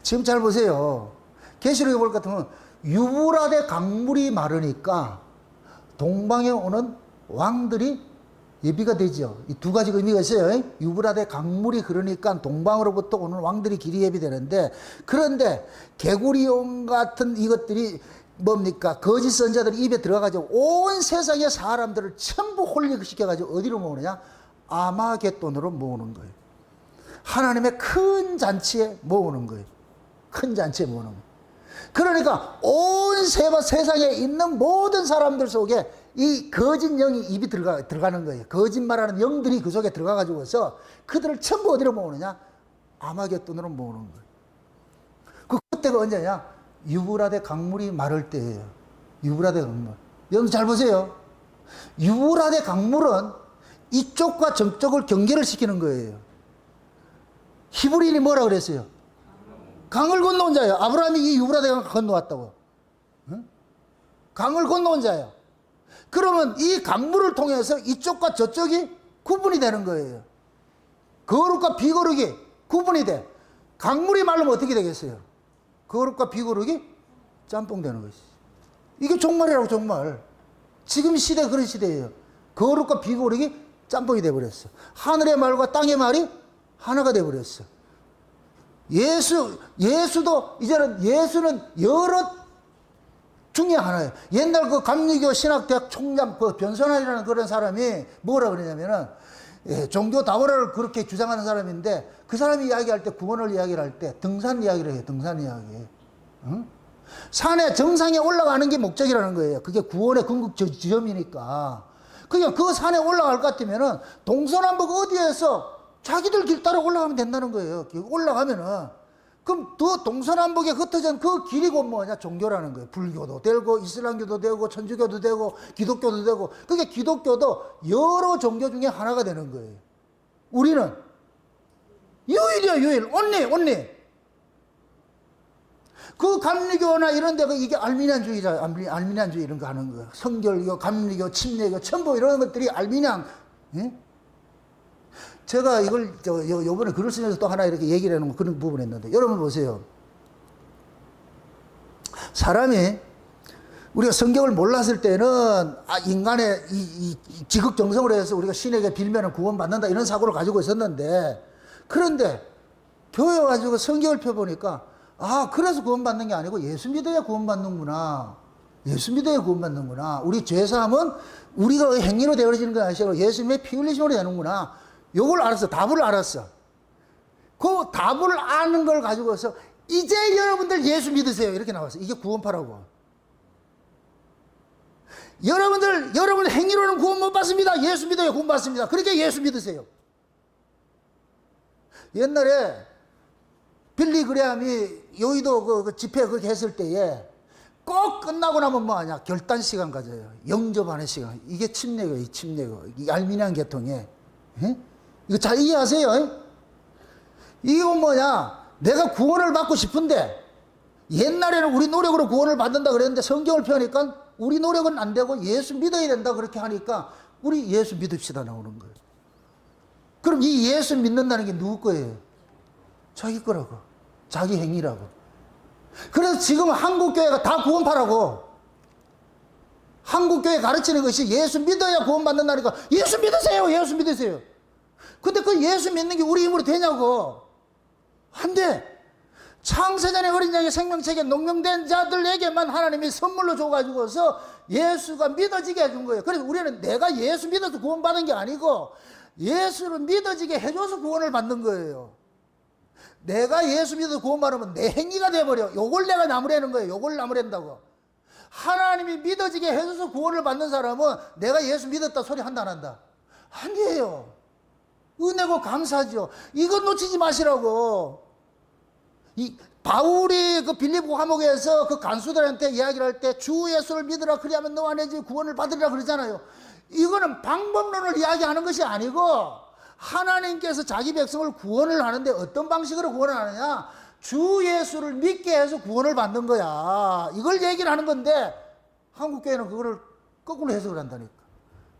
S1: 지금 잘 보세요. 계시록에 볼 것 같으면 유브라데 강물이 마르니까 동방에 오는 왕들이 예비가 되죠. 이 두 가지 의미가 있어요. 유브라데 강물이 흐르니까 동방으로부터 오는 왕들이 길이 예비되는데, 그런데 개구리용 같은 이것들이 뭡니까? 거짓 선자들이 입에 들어가지고 온 세상의 사람들을 전부 홀릭시켜가지고 어디로 모으느냐? 아마겟돈으로 모으는 거예요. 하나님의 큰 잔치에 모으는 거예요. 큰 잔치에 모으는 거예요. 그러니까 온 세상에 있는 모든 사람들 속에 이 거짓 영이 입이 들어가는 거예요. 거짓말하는 영들이 그 속에 들어가가지고서 그들을 전부 어디로 모으느냐? 아마겟돈으로 모으는 거예요. 그때가 언제냐? 유브라데 강물이 마를 때예요. 유브라데 강물. 여러분 잘 보세요. 유브라데 강물은 이쪽과 저쪽을 경계를 시키는 거예요. 히브리인이 뭐라 그랬어요? 강을 건너온 자예요. 아브라함이 이 유브라데 강을 건너왔다고. 응? 강을 건너온 자예요. 그러면 이 강물을 통해서 이쪽과 저쪽이 구분이 되는 거예요. 거룩과 비거룩이 구분이 돼. 강물이 마르면 어떻게 되겠어요? 거룩과 비거룩이 짬뽕 되는 것이. 이게 종말이라고, 종말. 지금 시대 그런 시대예요. 거룩과 비거룩이 짬뽕이 돼버렸어. 하늘의 말과 땅의 말이 하나가 돼버렸어. 예수도 이제는 예수는 여러 중에 하나예요. 옛날 그 감리교 신학대학 총장 그 변선환이라는 그런 사람이 뭐라 그러냐면은, 종교 다원화를 그렇게 주장하는 사람인데, 그 사람이 이야기할 때, 구원을 이야기를 할 때 등산 이야기를 해요. 등산 이야기. 응? 산에 정상에 올라가는 게 목적이라는 거예요. 그게 구원의 궁극 지점이니까. 그냥 그 산에 올라갈 것 같으면은 동서남북 어디에서 자기들 길 따라 올라가면 된다는 거예요. 올라가면은. 그럼 또 동서남북에 흩어진 그 길이 곧 뭐냐? 종교라는 거예요. 불교도 되고, 이슬람교도 되고, 천주교도 되고, 기독교도 되고. 그게 기독교도 여러 종교 중에 하나가 되는 거예요. 우리는 유일이야, 유일. only. 그 감리교나 이런 데가 이게 알미니안주의자, 알미니안주의 이런 거 하는 거예요. 성결교, 감리교, 침례교, 전부 이런 것들이 알미니안. 예? 제가 이걸 요번에 글을 쓰면서 또 하나 이렇게 얘기를 해놓은 그런 부분이 있는데, 여러분 보세요. 사람이 우리가 성경을 몰랐을 때는 인간의 이 지극정성으로 해서 우리가 신에게 빌면은 구원받는다 이런 사고를 가지고 있었는데, 그런데 교회 와가지고 성경을 펴보니까 그래서 구원받는 게 아니고 예수 믿어야 구원받는구나. 예수 믿어야 구원받는구나. 우리 죄사함은 우리가 행위로 되어지는 건 아니고 예수님의 피 흘리심으로 되는구나. 요걸 알았어. 답을 알았어. 그 답을 아는 걸 가지고서 이제 여러분들 예수 믿으세요. 이렇게 나왔어. 이게 구원파라고. 여러분 행위로는 구원 못 받습니다. 예수 믿어야 구원 받습니다. 그러니까 예수 믿으세요. 옛날에 빌리 그레함이 여의도 그 집회 그렇게 했을 때에 꼭 끝나고 나면 뭐 하냐? 결단 시간 가져요. 영접하는 시간. 이게 침례교예요. 이 침례교. 이 알미니안 계통에. 에? 이거 잘 이해하세요? 이건 뭐냐? 내가 구원을 받고 싶은데, 옛날에는 우리 노력으로 구원을 받는다 그랬는데 성경을 펴니까 우리 노력은 안 되고 예수 믿어야 된다 그렇게 하니까 우리 예수 믿읍시다 나오는 거예요. 그럼 이 예수 믿는다는 게 누구 거예요? 자기 거라고. 자기 행위라고. 그래서 지금 한국교회가 다 구원파라고. 한국교회 가르치는 것이 예수 믿어야 구원받는다니까 예수 믿으세요. 예수 믿으세요. 근데 그 예수 믿는 게 우리 힘으로 되냐고. 안 돼. 창세전에 어린 양의 생명책에 농명된 자들에게만 하나님이 선물로 줘가지고서 예수가 믿어지게 해준 거예요. 그래서 우리는 내가 예수 믿어서 구원받은 게 아니고 예수를 믿어지게 해줘서 구원을 받는 거예요. 내가 예수 믿어서 구원받으면 내 행위가 돼버려. 요걸 내가 나무라는 거예요. 요걸 나무란다고. 하나님이 믿어지게 해줘서 구원을 받는 사람은 내가 예수 믿었다 소리 한다 안 한다? 아니에요. 은혜고 감사죠. 이것 놓치지 마시라고. 이 바울이 그 빌립보 감옥에서 그 간수들한테 이야기를 할 때 주 예수를 믿으라 그리하면 너와 내 집 구원을 받으리라 그러잖아요. 이거는 방법론을 이야기하는 것이 아니고 하나님께서 자기 백성을 구원을 하는데 어떤 방식으로 구원을 하느냐? 주 예수를 믿게 해서 구원을 받는 거야. 이걸 얘기를 하는 건데 한국교회는 그거를 거꾸로 해석을 한다니까.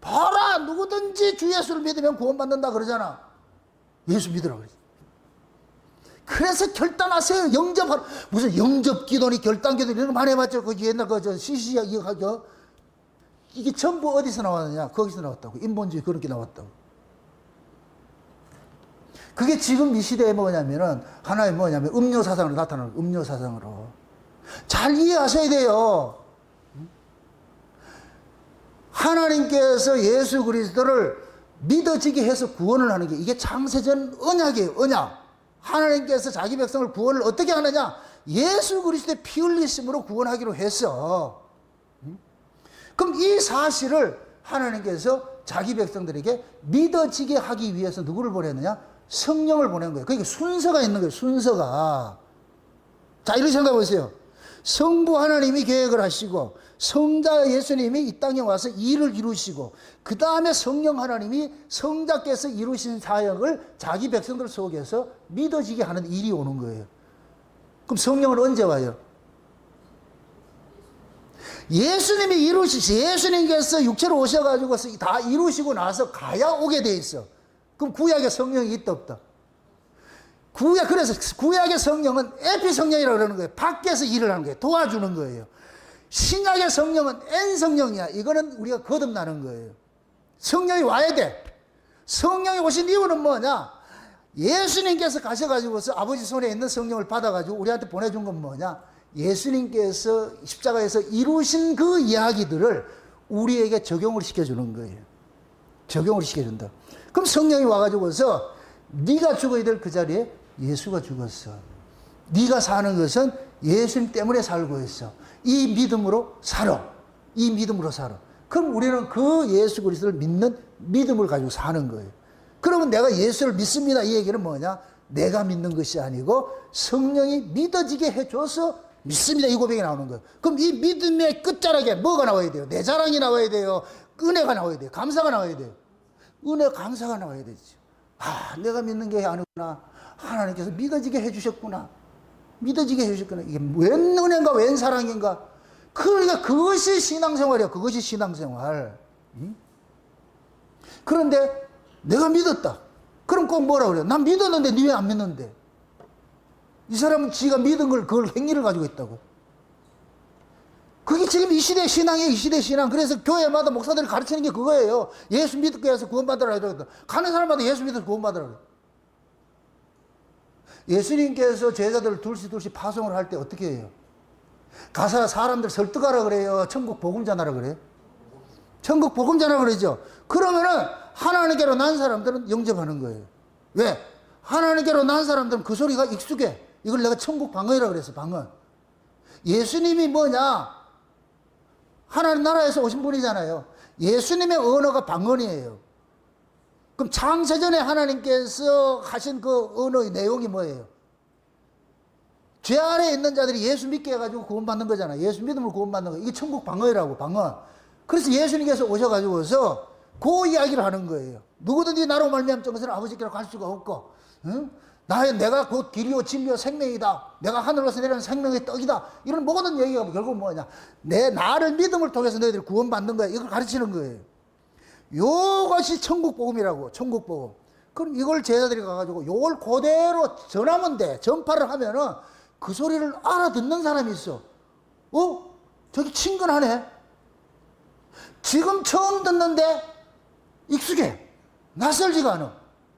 S1: 봐라, 누구든지 주 예수를 믿으면 구원받는다 그러잖아. 예수 믿으라 그러지. 그래서 결단하세요. 영접하라. 무슨 영접기도니 결단기도니 이런 거 많이 해봤죠. 그 옛날 CC 이게 전부 어디서 나왔느냐? 거기서 나왔다고. 인본주의 그렇게 나왔다고. 그게 지금 이 시대에 뭐냐면은 하나의 뭐냐면 음료 사상으로 나타나는 거예요. 음료 사상으로. 잘 이해하셔야 돼요. 하나님께서 예수 그리스도를 믿어지게 해서 구원을 하는 게 이게 창세전 언약이에요. 언약. 하나님께서 자기 백성을 구원을 어떻게 하느냐? 예수 그리스도의 피 흘리심으로 구원하기로 했어. 그럼 이 사실을 하나님께서 자기 백성들에게 믿어지게 하기 위해서 누구를 보냈느냐? 성령을 보낸 거예요. 그러니까 순서가 있는 거예요. 순서가. 자, 이렇게 생각해 보세요. 성부 하나님이 계획을 하시고 성자 예수님이 이 땅에 와서 일을 이루시고 그 다음에 성령 하나님이 성자께서 이루신 사역을 자기 백성들 속에서 믿어지게 하는 일이 오는 거예요. 그럼 성령은 언제 와요? 예수님이 예수님께서 육체로 오셔가지고 다 이루시고 나서 가야 오게 돼 있어. 그럼 구약의 성령이 있다 없다? 그래서 구약의 성령은 에피 성령이라고 그러는 거예요. 밖에서 일을 하는 거예요. 도와주는 거예요. 신약의 성령은 엔 성령이야. 이거는 우리가 거듭나는 거예요. 성령이 와야 돼. 성령이 오신 이유는 뭐냐? 예수님께서 가셔가지고서 아버지 손에 있는 성령을 받아가지고 우리한테 보내준 건 뭐냐? 예수님께서 십자가에서 이루신 그 이야기들을 우리에게 적용을 시켜주는 거예요. 적용을 시켜준다. 그럼 성령이 와가지고서 네가 죽어야 될 그 자리에 예수가 죽었어. 네가 사는 것은 예수님 때문에 살고 있어. 이 믿음으로 살아. 이 믿음으로 살아. 그럼 우리는 그 예수 그리스도를 믿는 믿음을 가지고 사는 거예요. 그러면 내가 예수를 믿습니다. 이 얘기는 뭐냐? 내가 믿는 것이 아니고 성령이 믿어지게 해줘서 믿습니다. 이 고백이 나오는 거예요. 그럼 이 믿음의 끝자락에 뭐가 나와야 돼요? 내 자랑이 나와야 돼요. 은혜가 나와야 돼요. 감사가 나와야 돼요. 은혜, 감사가 나와야 되죠. 아, 내가 믿는 게 아니구나. 하나님께서 믿어지게 해주셨구나. 믿어지게 해주셨구나. 이게 웬 은혜인가, 웬 사랑인가. 그러니까 그것이 신앙생활이야. 그것이 신앙생활. 그런데 내가 믿었다. 그럼 꼭 뭐라 그래요? 난 믿었는데 니 왜 안 믿는데? 이 사람은 지가 믿은 걸 그걸 행위를 가지고 있다고. 그게 지금 이 시대 신앙이에요. 이 시대 신앙. 그래서 교회마다 목사들이 가르치는 게 그거예요. 예수 믿게 해서 구원받으라 이러거든. 가는 사람마다 예수 믿어서 구원받으라 그래. 예수님께서 제자들을 둘씩 파송을 할 때 어떻게 해요? 가서 사람들 설득하라 그래요? 천국 복음 전하라 그래요? 천국 복음 전하라 그러죠. 그러면은 하나님께로 난 사람들은 영접하는 거예요. 왜? 하나님께로 난 사람들은 그 소리가 익숙해. 이걸 내가 천국 방언이라고 그랬어. 방언. 예수님이 뭐냐? 하나님 나라에서 오신 분이잖아요. 예수님의 언어가 방언이에요. 그럼 창세전에 하나님께서 하신 그 언어의 내용이 뭐예요? 죄 안에 있는 자들이 예수 믿게 해가지고 구원받는 거잖아요. 예수 믿음으로 구원받는 거. 이게 천국 방언이라고, 방언. 그래서 예수님께서 오셔가지고서 그 이야기를 하는 거예요. 누구든지 나로 말미암는 것은 아버지께로 갈 수가 없고, 응? 내가 곧 길이요 진리요 생명이다. 내가 하늘로서 내려온 생명의 떡이다. 이런 모든 얘기가 결국 뭐냐? 나를 믿음을 통해서 너희들이 구원받는 거야. 이걸 가르치는 거예요. 요것이 천국복음이라고. 천국복음. 그럼 이걸 제자들이 가가지고 요걸 그대로 전하면 돼. 전파를 하면은 그 소리를 알아듣는 사람이 있어. 저기 친근하네. 지금 처음 듣는데 익숙해. 낯설지가 않아.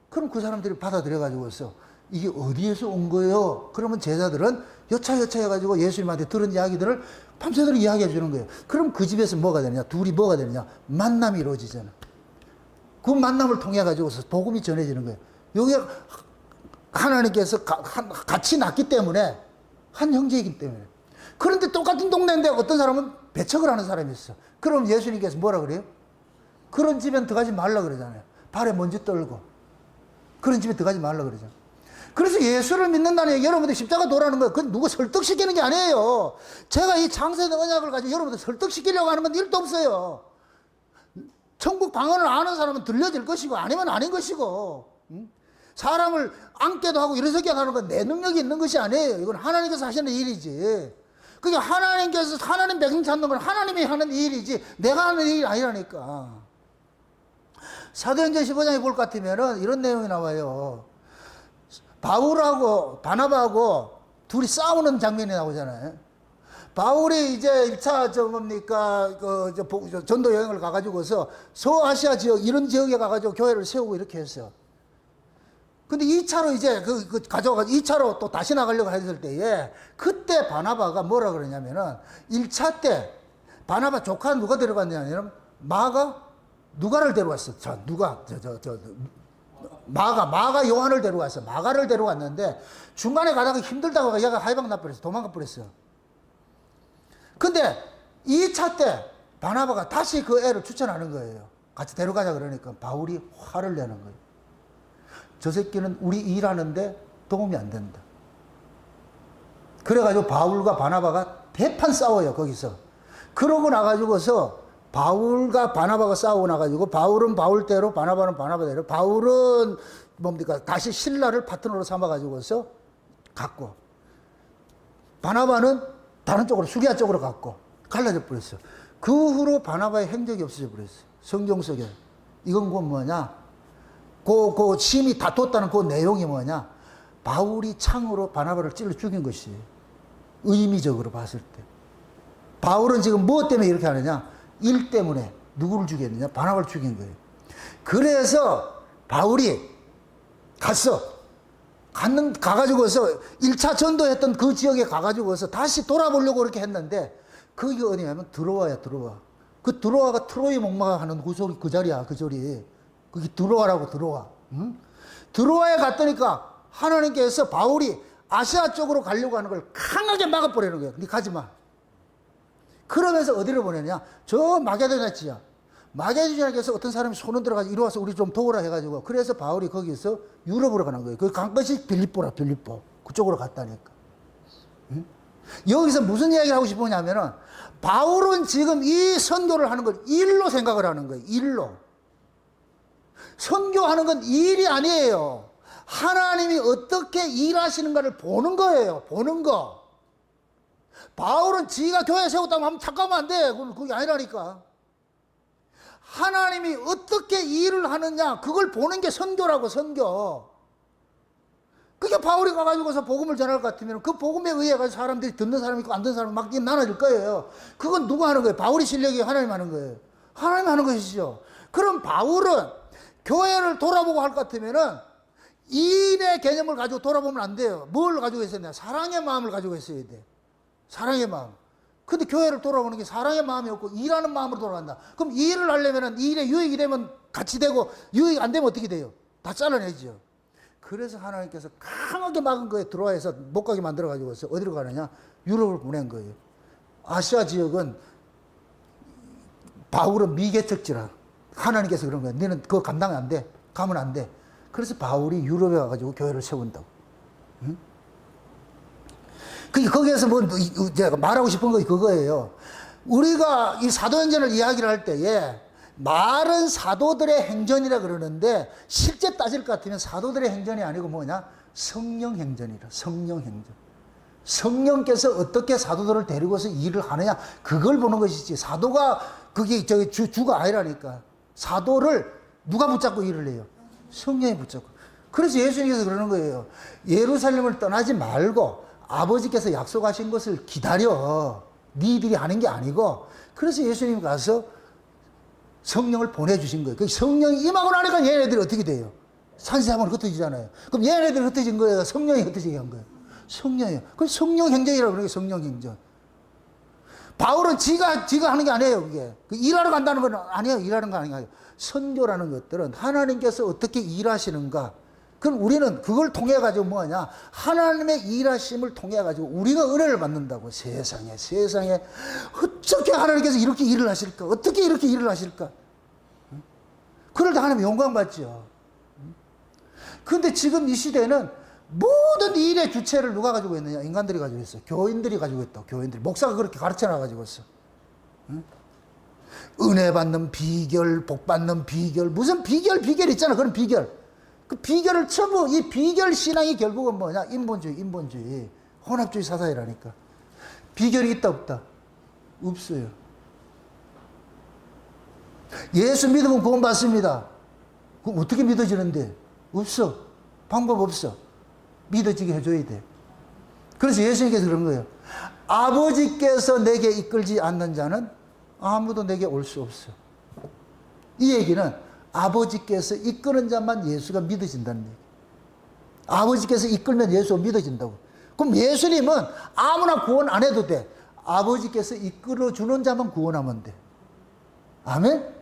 S1: 그럼 그 사람들이 받아들여가지고서 이게 어디에서 온 거예요? 그러면 제자들은 여차 해가지고 예수님한테 들은 이야기들을 밤새도록 이야기해 주는 거예요. 그럼 그 집에서 뭐가 되느냐? 둘이 뭐가 되느냐? 만남이 이루어지잖아. 그 만남을 통해 가지고서 복음이 전해지는 거예요. 여기 하나님께서 같이 낳기 때문에 한 형제이기 때문에. 그런데 똑같은 동네인데 어떤 사람은 배척을 하는 사람이 있어. 그럼 예수님께서 뭐라 그래요? 그런 집엔 들어가지 말라 그러잖아요. 발에 먼지 떨고. 그런 집에 들어가지 말라 그러잖아요. 그래서 예수를 믿는다는 얘기, 여러분들 십자가 도라는 거예요. 그건 누구 설득시키는 게 아니에요. 제가 이 창세된 언약을 가지고 여러분들 설득시키려고 하는 건 일도 없어요. 천국 방언을 아는 사람은 들려질 것이고 아니면 아닌 것이고, 사람을 앉게도 하고 일어서게 하는 건 내 능력이 있는 것이 아니에요. 이건 하나님께서 하시는 일이지. 그게 하나님께서 하나님 백성 찾는 건 하나님이 하는 일이지 내가 하는 일이 아니라니까. 사도행전 15장에 볼 것 같으면은 이런 내용이 나와요. 바울하고 바나바하고 둘이 싸우는 장면이 나오잖아요. 바울이 이제 1차 전도 여행을 가가지고서 서아시아 지역 이런 지역에 가가지고 교회를 세우고 이렇게 했어요. 근데 2차로 이제 가져가 2차로 또 다시 나가려고 했을 때에 그때 바나바가 뭐라 그러냐면은 1차 때 바나바 조카 누가 데려갔냐면 누가를 데려왔어. 마가 요한을 데려왔어. 마가를 데려왔는데 중간에 가다가 힘들다고 얘가 하이방 나버렸어. 도망가 버렸어. 근데 2차 때 바나바가 다시 그 애를 추천하는 거예요. 같이 데려가자 그러니까 바울이 화를 내는 거예요. 저 새끼는 우리 일하는데 도움이 안 된다. 그래가지고 바울과 바나바가 대판 싸워요, 거기서. 그러고 나가지고서 바울과 바나바가 싸우고 나가지고 바울은 바울대로 바나바는 바나바대로 바울은 다시 신라를 파트너로 삼아가지고서 갔고 바나바는 다른 쪽으로 수리아 쪽으로 갔고 갈라져 버렸어. 그 후로 바나바의 행적이 없어져 버렸어. 성경 속에. 이건 뭐냐? 그 심히 다퉜다는 그 내용이 뭐냐? 바울이 창으로 바나바를 찔러 죽인 것이 의미적으로 봤을 때. 바울은 지금 무엇 때문에 이렇게 하느냐? 일 때문에 누구를 죽였느냐? 바나바를 죽인 거예요. 그래서 바울이 가가지고서 1차 전도했던 그 지역에 가가지고서 다시 돌아보려고 그렇게 했는데 그게 어디냐면 드로아야. 그 드로아가 트로이 목마가 하는 그 자리야. 그 자리. 그게 드로아라고 드로아. 응? 드로아에 갔더니까 하나님께서 바울이 아시아 쪽으로 가려고 하는 걸 강하게 막아버리는 거예요. 니 가지 마. 그러면서 어디로 보내냐? 저 마게도냐 지야. 마게도냐에서 어떤 사람이 손을 들어가지고 이리 와서 우리 좀 도우라 해가지고 그래서 바울이 거기서 유럽으로 가는 거예요. 그 간 것이 빌립보라. 그쪽으로 갔다니까. 응? 여기서 무슨 이야기를 하고 싶으냐면은 바울은 지금 이 선교를 하는 걸 일로 생각을 하는 거예요. 일로. 선교하는 건 일이 아니에요. 하나님이 어떻게 일하시는가를 보는 거예요. 보는 거. 바울은 지가 교회 세웠다고 하면 착각하면 안 돼. 그게 아니라니까. 하나님이 어떻게 일을 하느냐 그걸 보는 게 선교라고. 선교. 그게 바울이 가가지고서 복음을 전할 것 같으면 그 복음에 의해 가지고 사람들이 듣는 사람이 있고 안 듣는 사람이 막 나눠질 거예요. 그건 누가 하는 거예요? 바울이 실력이 하나님 하는 거예요. 하나님 하는 것이죠. 그럼 바울은 교회를 돌아보고 할 것 같으면은 일의 개념을 가지고 돌아보면 안 돼요. 뭘 가지고 있었냐? 사랑의 마음을 가지고 있어야 돼. 사랑의 마음. 근데 교회를 돌아보는 게 사랑의 마음이 없고 일하는 마음으로 돌아간다. 그럼 일을 하려면은 일에 유익이 되면 같이 되고 유익 안 되면 어떻게 돼요? 다 잘라내죠. 그래서 하나님께서 강하게 막은 거에 들어와서 못 가게 만들어가지고 어디로 가느냐? 유럽을 보낸 거예요. 아시아 지역은 바울은 미개척지라. 하나님께서 그런 거야. 너는 그거 감당 안 돼. 가면 안 돼. 그래서 바울이 유럽에 와가지고 교회를 세운다고. 응? 거기에서 제가 말하고 싶은 거 그거예요. 우리가 이 사도행전을 이야기를 할 때에 말은 사도들의 행전이라 그러는데 실제 따질 것 같으면 사도들의 행전이 아니고 뭐냐? 성령 행전이라. 성령 행전. 성령께서 어떻게 사도들을 데리고서 일을 하느냐 그걸 보는 것이지 사도가 그게 주가 아니라니까. 사도를 누가 붙잡고 일을 해요? 성령이 붙잡고. 그래서 예수님께서 그러는 거예요. 예루살렘을 떠나지 말고 아버지께서 약속하신 것을 기다려. 니들이 하는 게 아니고. 그래서 예수님이 가서 성령을 보내주신 거예요. 성령이 임하고 나니까 얘네들이 어떻게 돼요? 산세하면 흩어지잖아요. 그럼 얘네들이 흩어진 거예요? 성령이 흩어지게 한 거예요? 성령이요. 그럼 성령 행정이라고 그러는 게 성령 행정. 바울은 지가 하는 게 아니에요, 그게. 일하러 간다는 건 아니에요. 일하는 거 아니에요. 선교라는 것들은 하나님께서 어떻게 일하시는가. 그럼 우리는 그걸 통해가지고 뭐냐. 하나님의 일하심을 통해가지고 우리가 은혜를 받는다고. 세상에. 어떻게 하나님께서 이렇게 일을 하실까? 어떻게 이렇게 일을 하실까? 그럴 때 하나님 영광 받죠. 그런데 지금 이 시대는 모든 일의 주체를 누가 가지고 있느냐? 인간들이 가지고 있어. 교인들이 가지고 있다. 교인들이. 목사가 그렇게 가르쳐 놔가지고 있어. 응? 은혜 받는 비결, 복 받는 비결, 무슨 비결 있잖아. 그런 비결. 그 비결을 전부, 이 비결 신앙이 결국은 뭐냐? 인본주의, 혼합주의 사상이라니까. 비결이 있다, 없다? 없어요. 예수 믿으면 구원 받습니다. 그럼 어떻게 믿어지는데? 없어. 방법 없어. 믿어지게 해줘야 돼. 그래서 예수님께서 그런 거예요. 아버지께서 내게 이끌지 않는 자는 아무도 내게 올 수 없어. 이 얘기는 아버지께서 이끄는 자만 예수가 믿어진다는 얘기. 아버지께서 이끌면 예수가 믿어진다고. 그럼 예수님은 아무나 구원 안 해도 돼. 아버지께서 이끌어주는 자만 구원하면 돼. 아멘?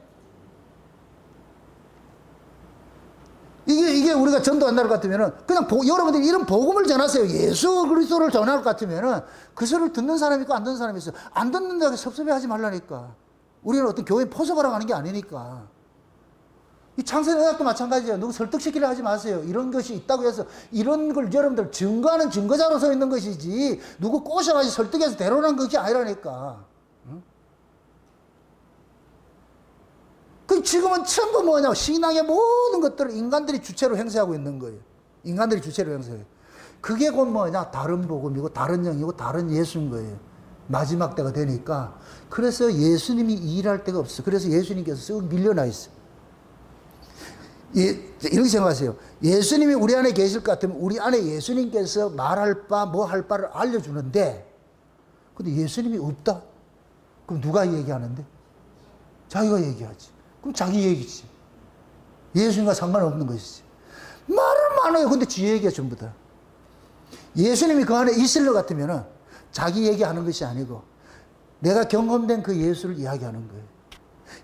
S1: 이게 우리가 전도한다는 것 같으면은, 그냥 여러분들이 이런 복음을 전하세요. 예수 그리스도를 전할 것 같으면은, 그 소리를 듣는 사람이 있고 안 듣는 사람이 있어. 안 듣는다고 섭섭해 하지 말라니까. 우리는 어떤 교회 포석하러 가는 게 아니니까. 이 창세의학도 마찬가지예요. 누구 설득시키려 하지 마세요. 이런 것이 있다고 해서, 이런 걸 여러분들 증거하는 증거자로 서 있는 것이지, 누구 꼬셔가지고 설득해서 데려오는 것이 아니라니까. 그 지금은 전부 뭐냐? 신앙의 모든 것들을 인간들이 주체로 행사하고 있는 거예요. 인간들이 주체로 행사해요. 그게 곧 뭐냐? 다른 복음이고 다른 영이고 다른 예수인 거예요. 마지막 때가 되니까. 그래서 예수님이 일할 데가 없어. 그래서 예수님께서 쓱 밀려나 있어. 이렇게 생각하세요. 예수님이 우리 안에 계실 것 같으면 우리 안에 예수님께서 말할 바, 뭐 할 바를 알려주는데, 근데 예수님이 없다? 그럼 누가 얘기하는데? 자기가 얘기하지. 그럼 자기 얘기지. 예수님과 상관없는 것이지. 말은 많아요. 근데 지 얘기가 전부 다. 예수님이 그 안에 있을 것 같으면 자기 얘기하는 것이 아니고 내가 경험된 그 예수를 이야기하는 거예요.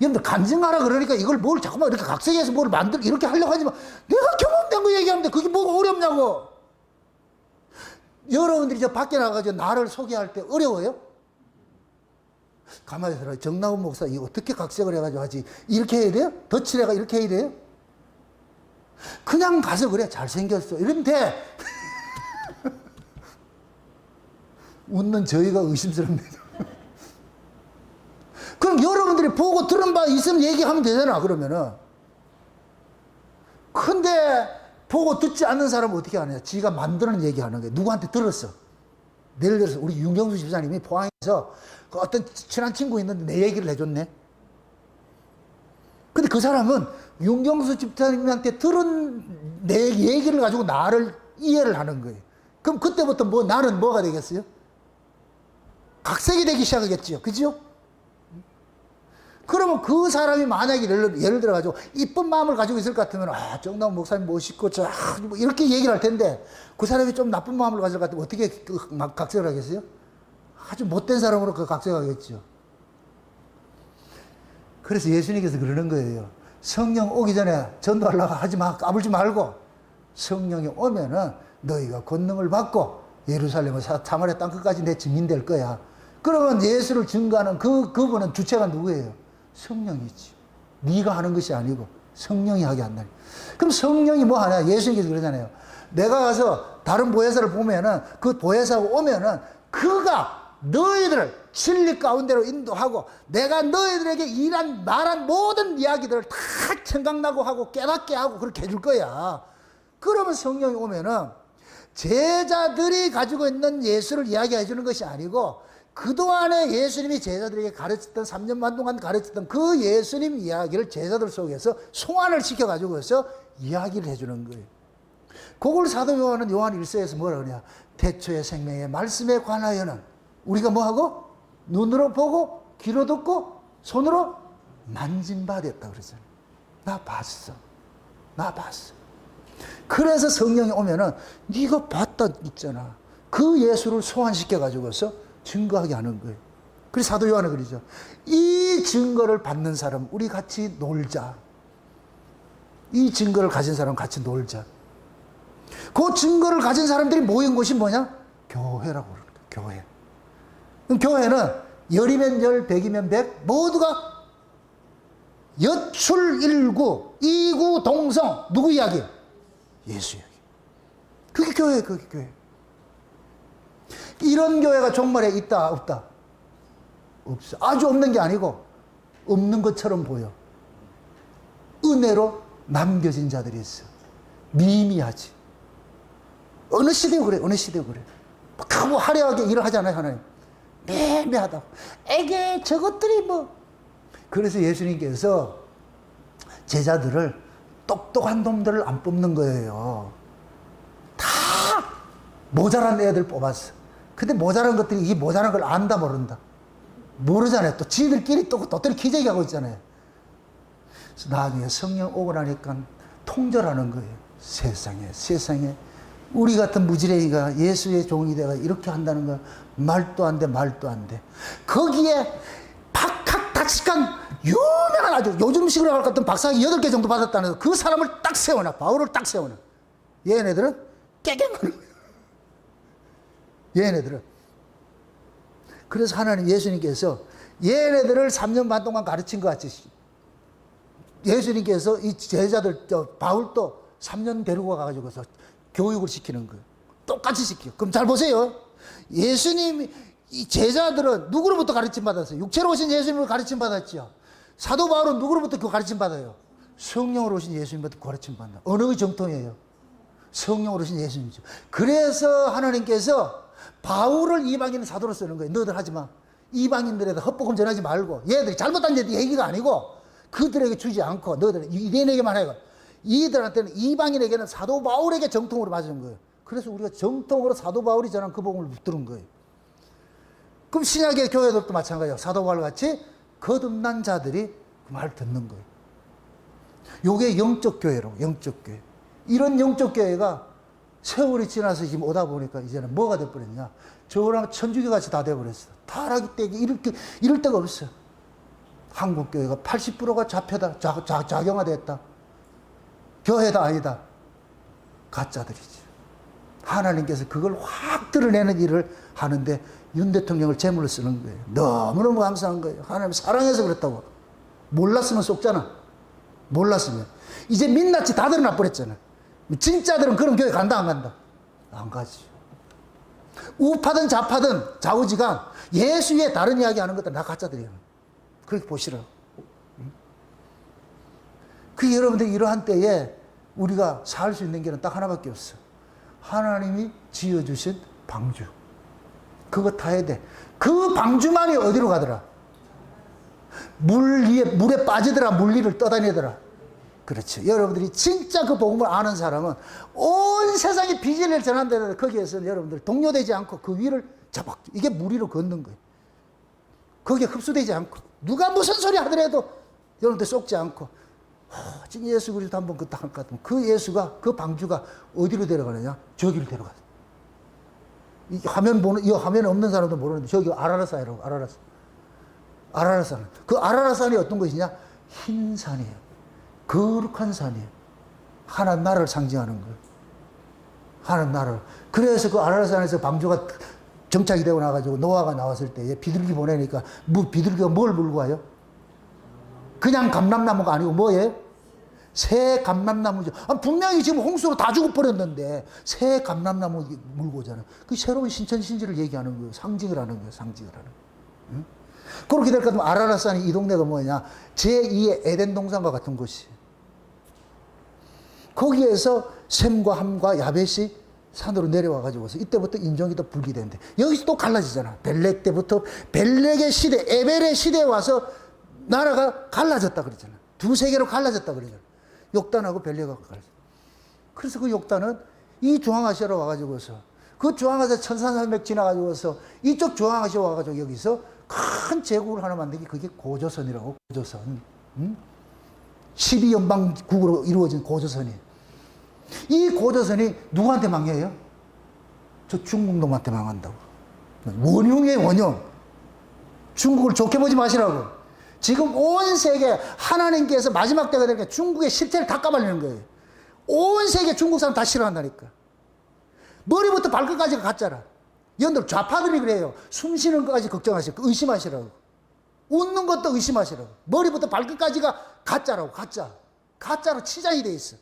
S1: 여러분들 간증하라 그러니까 이걸 뭘 자꾸만 이렇게 각색해서 뭘 이렇게 하려고 하지 마. 내가 경험된 거 얘기하는데 그게 뭐가 어렵냐고. 여러분들이 저 밖에 나가서 나를 소개할 때 어려워요? 가만히 들어요. 정나훈 목사 이거 어떻게 각색을 해가지고 하지? 이렇게 해야 돼요? 덧칠해가 이렇게 해야 돼요? 그냥 가서 그래. 잘생겼어. 이러면 돼. 웃는 저희가 의심스럽네요. 그럼 여러분들이 보고 들은 바 있으면 얘기하면 되잖아. 그러면은. 근데 보고 듣지 않는 사람은 어떻게 하느냐? 지가 만드는 얘기하는 거예요. 누구한테 들었어. 예를 들어서 우리 윤경수 집사님이 포항에서 그 어떤 친한 친구 있는데 내 얘기를 해줬네. 근데 그 사람은 윤경수 집사님한테 들은 내 얘기를 가지고 나를 이해를 하는 거예요. 그럼 그때부터 나는 뭐가 되겠어요? 각색이 되기 시작하겠죠. 그죠? 그러면 그 사람이 만약에 예를 들어가지고 이쁜 마음을 가지고 있을 것 같으면 정나훈 목사님 멋있고 뭐 이렇게 얘기를 할 텐데 그 사람이 좀 나쁜 마음을 가질 것 같으면 어떻게 각색을 하겠어요? 아주 못된 사람으로 그 각색하겠죠. 그래서 예수님께서 그러는 거예요. 성령 오기 전에 전도하려고 하지 마. 까불지 말고 성령이 오면은 너희가 권능을 받고 예루살렘을 사마리아 땅끝까지 내 증인될 거야. 그러면 예수를 증거하는 그분은 주체가 누구예요? 성령이지. 네가 하는 것이 아니고 성령이 하게 한다니. 그럼 성령이 뭐 하냐? 예수님께서 그러잖아요. 내가 가서 다른 보혜사를 보면은 그 보혜사가 오면은 그가 너희들을 진리 가운데로 인도하고 내가 너희들에게 말한 모든 이야기들을 다 생각나고 하고 깨닫게 하고 그렇게 해줄 거야. 그러면 성령이 오면은 제자들이 가지고 있는 예수를 이야기해 주는 것이 아니고 그동안에 예수님이 제자들에게 가르쳤던 3년 반 동안 가르쳤던 그 예수님 이야기를 제자들 속에서 소환을 시켜가지고서 이야기를 해주는 거예요. 그걸 사도 요한은 요한 1서에서 뭐라 그러냐. 태초의 생명의 말씀에 관하여는 우리가 뭐하고? 눈으로 보고 귀로 듣고 손으로 만진 바 됐다 그러잖아요. 나 봤어. 그래서 성령이 오면은 네가 봤다 있잖아. 그 예수를 소환시켜가지고서 증거하게 하는 거예요. 그래서 사도 요한은 그러죠. 이 증거를 받는 사람 우리 같이 놀자. 이 증거를 가진 사람 같이 놀자. 그 증거를 가진 사람들이 모인 곳이 뭐냐? 교회라고 그럽니다. 교회. 그럼 교회는 열이면 열, 백이면 백 모두가 여출일구, 이구 동성 누구 이야기? 예수 이야기. 그게 교회예요. 그게 교회. 이런 교회가 종말에 있다 없다? 없어. 아주 없는 게 아니고 없는 것처럼 보여. 은혜로 남겨진 자들이 있어. 미미하지. 어느 시대고 그래, 어느 시대고 그래. 크고 화려하게 일을 하잖아요, 하나님. 미미하다고. 에게, 저것들이 뭐. 그래서 예수님께서 제자들을 똑똑한 놈들을 안 뽑는 거예요. 다 모자란 애들 뽑았어. 근데 모자란 것들이 이게 모자란 걸 안다 모른다. 모르잖아요. 또 지들끼리 또 기재기 하고 있잖아요. 그래서 나중에 성령 오고 나니까 통절하는 거예요. 세상에 우리 같은 무지랭이가 예수의 종이 되가 이렇게 한다는 건 말도 안 돼. 거기에 박학다식한 유명한 아주 요즘식으로 할 것 같은 박사학위 8개 정도 받았다는 그 사람을 딱 세워놔. 바울을 딱 세워놔. 얘네들은 깨갱하는 거예요. 얘네들은. 그래서 하나님 예수님께서 얘네들을 3년 반 동안 가르친 것 같이 예수님께서 이 제자들 바울도 3년 데리고 가가지고서 교육을 시키는 거예요. 똑같이 시켜. 그럼 잘 보세요. 예수님 이 제자들은 누구로부터 가르침 받았어요? 육체로 오신 예수님을 가르침 받았죠. 사도 바울은 누구로부터 그 가르침 받아요? 성령으로 오신 예수님부터 가르침 받는다. 어느 정통이에요? 성령으로 오신 예수님이죠. 그래서 하나님께서 바울을 이방인 사도로 쓰는 거예요. 너희들 하지 마. 이방인들에다 헛복음 전하지 말고 얘들이 잘못한 얘기가 아니고 그들에게 주지 않고 너희들은 유대인에게만 해요. 이들한테는 이방인에게는 사도 바울에게 정통으로 맞은 거예요. 그래서 우리가 정통으로 사도 바울이 전한 그 복음을 붙들은 거예요. 그럼 신약의 교회들도 마찬가지예요. 사도 바울 같이 거듭난 자들이 그 말을 듣는 거예요. 요게 영적 교회라고, 영적 교회. 이런 영적 교회가 세월이 지나서 지금 오다 보니까 이제는 뭐가 돼버렸냐. 저랑 천주교 같이 다 돼버렸어. 타락이 때기 이럴 데가 없어. 한국 교회가 80%가 좌표다, 좌경화됐다. 교회다 아니다. 가짜들이지. 하나님께서 그걸 확 드러내는 일을 하는데 윤 대통령을 제물로 쓰는 거예요. 너무너무 감사한 거예요. 하나님 사랑해서 그랬다고. 몰랐으면 쏙잖아. 몰랐으면. 이제 민낯이 다 드러나 버렸잖아. 진짜들은 그런 교회 간다 안 간다? 안 가지. 우파든 좌파든 좌우지간 예수 위에 다른 이야기 하는 것들 다 가짜들이에요. 그렇게 보시라고. 그 여러분들 이러한 때에 우리가 살 수 있는 길은 딱 하나밖에 없어. 하나님이 지어주신 방주. 그거 타야 돼. 그 방주만이 어디로 가더라? 물에 빠지더라. 물 위를 떠다니더라. 그렇죠. 여러분들이 진짜 그 복음을 아는 사람은 온 세상에 비전을 전한다는데 거기에서는 여러분들 동요되지 않고 그 위를 잡아. 이게 물 위로 걷는 거예요. 거기에 흡수되지 않고 누가 무슨 소리 하더라도 여러분들 쏙지 않고 지금 예수 그리스도 한번 그 딱 할 것 같으면 그 예수가 그 방주가 어디로 데려가느냐? 저기로 데려가. 이 화면 보는 이 화면 없는 사람도 모르는데 저기 아라라산이라고. 아라라산. 그 아라라산이 어떤 것이냐? 흰 산이에요. 거룩한 산이에요. 하나님 나라를 상징하는 거예요. 하나님 나라를. 그래서 그 아라라산에서 방주가 정착이 되고 나가지고 노아가 나왔을 때 비둘기 보내니까 비둘기가 뭘 물고 와요? 그냥 감람나무가 아니고 뭐예요? 새 감람나무죠. 분명히 지금 홍수로 다 죽어버렸는데 새 감람나무 물고 오잖아요. 그 새로운 신천신지를 얘기하는 거예요. 상징을 하는 거예요. 상징을 하는 거예요. 응? 그렇게 될 것 같으면 아라라산이 이 동네가 뭐냐? 제2의 에덴 동산과 같은 곳이에요. 거기에서 셈과 함과 야벳이 산으로 내려와가지고서 이때부터 인종이 또 분리되는데 여기서 또 갈라지잖아. 벨렉 때부터 벨렉의 시대, 에벨의 시대에 와서 나라가 갈라졌다 그러잖아. 두세 개로 갈라졌다 그러잖아. 욕단하고 벨렉하고 갈라졌다. 그래서 그 욕단은 이 중앙아시아로 와가지고서 그 중앙아시아 1300 지나가지고서 이쪽 중앙아시아 와가지고 여기서 큰 제국을 하나 만든 게 그게 고조선이라고. 고조선. 12연방국으로 이루어진 고조선이에요. 이 고조선이 누구한테 망해요? 저 중국 놈한테 망한다고. 원흉이에요, 원흉. 중국을 좋게 보지 마시라고. 지금 온 세계 하나님께서 마지막 때가 되니까 중국의 실체를 다 까발리는 거예요. 온 세계 중국 사람 다 싫어한다니까. 머리부터 발끝까지가 가짜라. 여러분들 좌파들이 그래요. 숨 쉬는 것까지 걱정하시고 의심하시라고. 웃는 것도 의심하시라고. 머리부터 발끝까지가 가짜라고. 가짜로 치장이 돼 있어.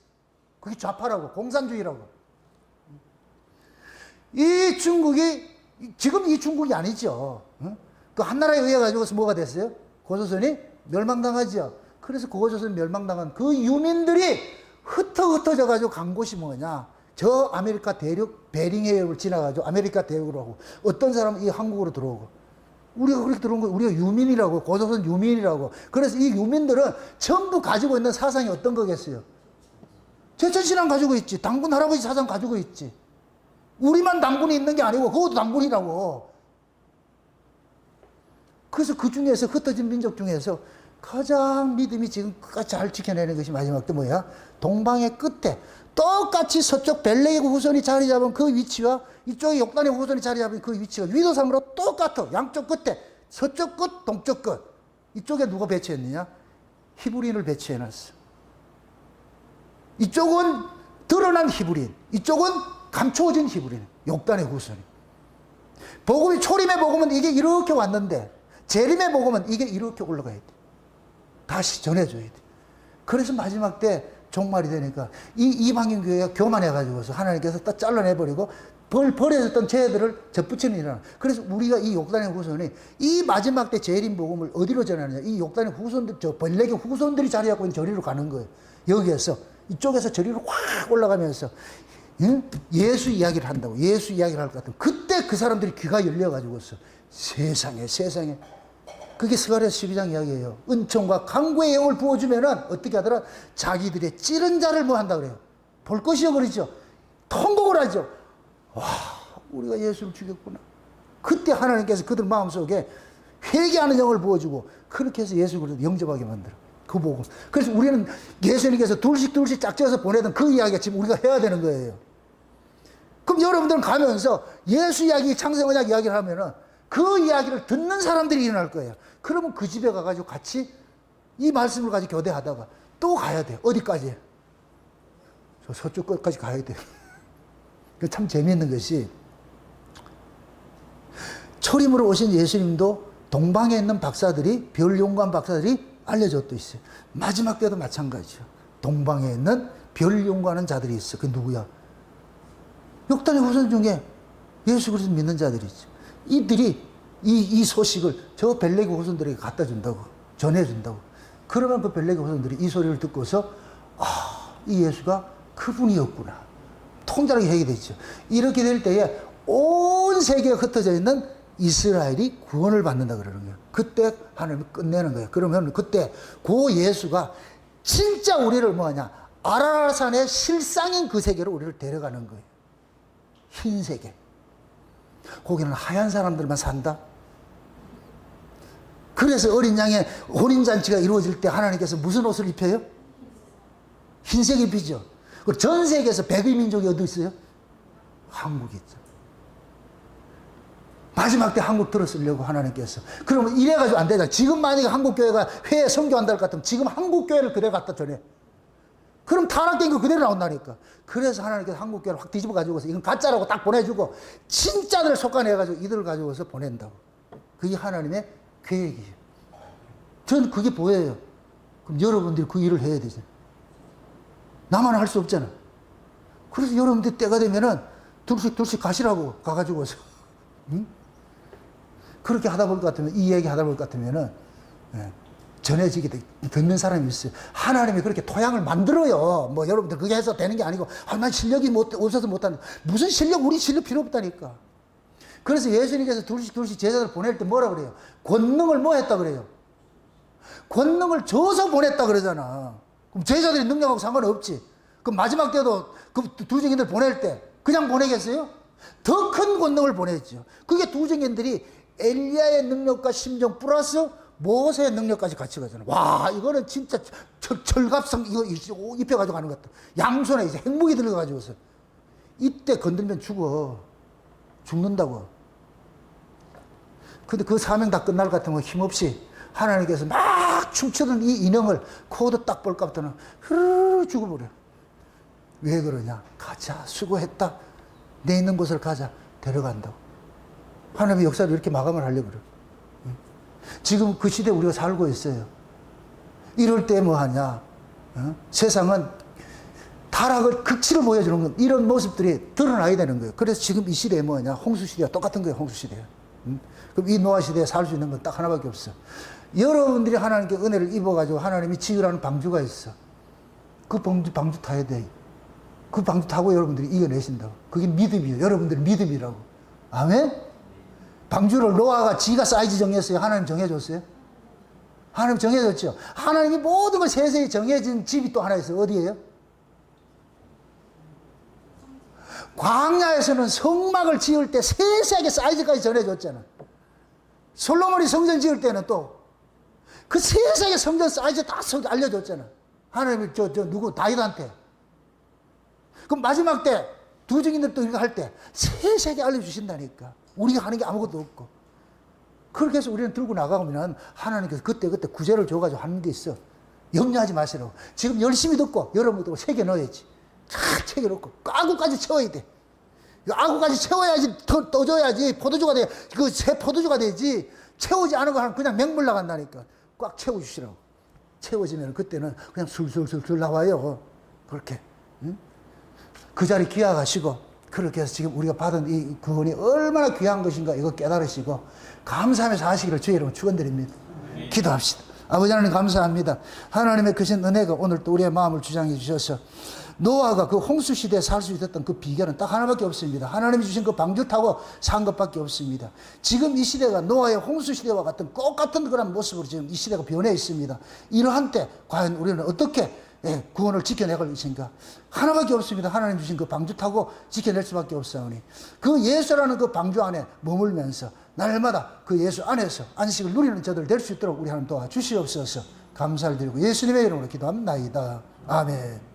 S1: 그게 좌파라고. 공산주의라고. 이 중국이 지금 이 중국이 아니죠. 그 한나라에 의해 가지고서 뭐가 됐어요? 고조선이 멸망당하죠. 그래서 고고조선 멸망당한 그 유민들이 흩어져 가지고 간 곳이 뭐냐, 저 아메리카 대륙 베링 해협을 지나가지고 아메리카 대륙으로 하고, 어떤 사람은 이 한국으로 들어오고, 우리가 그렇게 들어온 거, 우리가 유민이라고, 고조선 유민이라고. 그래서 이 유민들은 전부 가지고 있는 사상이 어떤 거겠어요? 제천신앙 가지고 있지. 당군 할아버지 사상 가지고 있지. 우리만 당군이 있는 게 아니고 그것도 당군이라고. 그래서 그 중에서, 흩어진 민족 중에서 가장 믿음이 지금 끝까지 잘 지켜내는 것이 마지막 때 뭐야? 동방의 끝에 똑같이 서쪽 벨레의 후손이 자리 잡은 그 위치와 이쪽에 욕단의 후손이 자리 잡은 그 위치가 위도상으로 똑같아. 양쪽 끝에 서쪽 끝, 동쪽 끝. 이쪽에 누가 배치했느냐? 히브리인을 배치해놨어. 이쪽은 드러난 히브리인, 이쪽은 감추어진 히브리인, 욕단의 후손이. 복음이, 초림의 복음은 이게 이렇게 왔는데 재림의 복음은 이게 이렇게 올라가야 돼. 다시 전해줘야 돼. 그래서 마지막 때 종말이 되니까 이 이방인교회가 교만해가지고서 하나님께서 딱 잘라내버리고 버려졌던 죄들을 접붙이는 일이라. 그래서 우리가 이 욕단의 후손이 이 마지막 때 재림 복음을 어디로 전하느냐? 이 욕단의 후손들, 저 벌레의 후손들이 자리하고 있는 저리로 가는 거예요. 여기에서, 이쪽에서 저리로 확 올라가면서 예수 이야기를 한다고. 예수 이야기를 할 것 같으면 그때 그 사람들이 귀가 열려가지고서 세상에 그게 스가랴서 12장 이야기예요. 은총과 강구의 영을 부어주면은 어떻게 하더라? 자기들의 찌른 자를 뭐 한다 그래요? 볼 것이요 그러죠. 통곡을 하죠. 와, 우리가 예수를 죽였구나. 그때 하나님께서 그들 마음속에 회개하는 영을 부어주고, 그렇게 해서 예수 그리스도를 영접하게 만들어. 그 복음. 그래서 우리는 예수님께서 둘씩 짝지어서 보내던 그 이야기가 지금 우리가 해야 되는 거예요. 그럼 여러분들은 가면서 예수 이야기, 창세언약 이야기를 하면은 그 이야기를 듣는 사람들이 일어날 거예요. 그러면 그 집에 가가지고 같이 이 말씀을 가지고 교대하다가 또 가야 돼요. 어디까지? 저 서쪽 끝까지 가야 돼요. 참 재미있는 것이, 초림으로 오신 예수님도 동방에 있는 박사들이, 별용관 박사들이 알려줬도 있어요. 마지막 때도 마찬가지죠. 동방에 있는 별용관하는 자들이 있어. 그게 누구야? 욕단의 후손 중에 예수 그리스도 믿는 자들이 있죠. 이들이 이 소식을 저 벨레기 후손들에게 갖다 준다고, 전해준다고. 그러면 그 벨레기 후손들이 이 소리를 듣고서, 아, 이 예수가 그분이었구나. 통달하게 해결되죠. 이렇게 될 때에 온 세계에 흩어져 있는 이스라엘이 구원을 받는다 그러는 거예요. 그때 하나님이 끝내는 거예요. 그러면 그때 그 예수가 진짜 우리를 뭐하냐? 아라라산의 실상인 그 세계로 우리를 데려가는 거예요. 흰 세계. 거기는 하얀 사람들만 산다. 그래서 어린 양의 혼인잔치가 이루어질 때 하나님께서 무슨 옷을 입혀요? 흰색 입히죠. 전 세계에서 백의 민족이 어디 있어요? 한국이 있죠. 마지막 때 한국 들어쓰려고 하나님께서. 그러면 이래가지고 안 되잖아. 지금 만약에 한국교회가 회에 선교한다 할 것 같으면 지금 한국교회를 그대로 갖다 전해. 그럼 타락된 거 그대로 나온다니까. 그래서 하나님께서 한국교회를 확 뒤집어 가지고서 이건 가짜라고 딱 보내주고 진짜들 속아내가지고 이들을 가지고서 보낸다고. 그게 하나님의 계획이에요. 저는 그게 보여요. 그럼 여러분들이 그 일을 해야 되잖아요. 나만 할 수 없잖아. 그래서 여러분들 때가 되면은 둘씩 가시라고 가가지고서. 응? 그렇게 하다 볼 것 같으면, 이 얘기 하다 볼 것 같으면은, 전해지게 듣는 사람이 있어요. 하나님이 그렇게 토양을 만들어요. 뭐 여러분들 그게 해서 되는 게 아니고, 아, 난 실력이 없어서 못하는. 무슨 실력? 우리 실력 필요 없다니까. 그래서 예수님께서 둘씩 제자들 보낼 때 뭐라 그래요? 권능을 뭐 했다 그래요? 권능을 줘서 보냈다 그러잖아. 그럼 제자들이 능력하고 상관없지. 그럼 마지막 때도 그 두 증인들 보낼 때 그냥 보내겠어요? 더 큰 권능을 보냈죠. 그게 두 증인들이 엘리야의 능력과 심정 플러스 모세의 능력까지 같이 가잖아. 와, 이거는 진짜 철갑상 이거 입혀가지고 가는 것 같다. 양손에 이제 핵무기 들어가지고서. 이때 건들면 죽는다고. 근데 그 사명 다 끝날 것 같으면 힘없이 하나님께서 막 춤추던 이 인형을 코드 딱 볼까 보다는 흐르르 죽어버려. 왜 그러냐? 가자, 수고했다. 내 있는 곳을 가자. 데려간다고. 하나님의 역사를 이렇게 마감을 하려고 그래. 지금 그 시대에 우리가 살고 있어요. 이럴 때 뭐 하냐? 세상은 타락을, 극치를 보여주는 건 이런 모습들이 드러나야 되는 거예요. 그래서 지금 이 시대에 뭐 하냐? 홍수 시대와 똑같은 거예요, 홍수 시대에. 그럼 이 노아 시대에 살 수 있는 건 딱 하나밖에 없어. 여러분들이 하나님께 은혜를 입어가지고 하나님이 지으라는 방주가 있어. 그 방주 타야 돼. 그 방주 타고 여러분들이 이겨내신다고. 그게 믿음이에요. 여러분들의 믿음이라고. 아멘? 방주를 노아가 지가 사이즈 정했어요? 하나님 정해줬어요? 하나님 정해줬죠? 하나님이 모든 걸 세세히 정해진 집이 또 하나 있어요. 어디예요? 광야에서는 성막을 지을 때 세세하게 사이즈까지 전해줬잖아. 솔로몬이 성전 지을 때는 또 그 세세하게 성전 사이즈 다 알려줬잖아. 하나님이 누구 다윗한테. 그럼 마지막 때 두 증인들 또 이거 할 때 세세하게 알려주신다니까. 우리가 하는 게 아무것도 없고. 그렇게 해서 우리는 들고 나가면 하나님께서 그때 구제를 줘가지고 하는 게 있어. 염려하지 마시라고. 지금 열심히 듣고 여러분도 새겨 넣어야지. 다 챙겨 놓고 아구까지 채워야 돼. 아구까지 채워야지 더 떠줘야지 포도주가 돼. 그 새 포도주가 되지. 채우지 않은 거 하면 그냥 맹물 나간다니까. 꽉 채워주시라고. 채워지면 그때는 그냥 술술술술 나와요. 그렇게. 응? 그 자리 기약하시고 그렇게 해서 지금 우리가 받은 이 구원이 얼마나 귀한 것인가 이거 깨달으시고 감사하면서 하시기를 주의 이름으로 축원드립니다. 기도합시다. 아버지 하나님 감사합니다. 하나님의 크신 은혜가 오늘 또 우리의 마음을 주장해 주셔서 노아가 그 홍수 시대에 살 수 있었던 그 비결은 딱 하나밖에 없습니다. 하나님이 주신 그 방주 타고 산 것밖에 없습니다. 지금 이 시대가 노아의 홍수 시대와 같은 똑같은 그런 모습으로 지금 이 시대가 변해 있습니다. 이러한 때 과연 우리는 어떻게 구원을 지켜내갈 것인가? 하나밖에 없습니다. 하나님 주신 그 방주 타고 지켜낼 수밖에 없사오니 그 예수라는 그 방주 안에 머물면서 날마다 그 예수 안에서 안식을 누리는 저들 될 수 있도록 우리 하나님 도와주시옵소서. 감사를 드리고 예수님의 이름으로 기도합나이다. 아멘.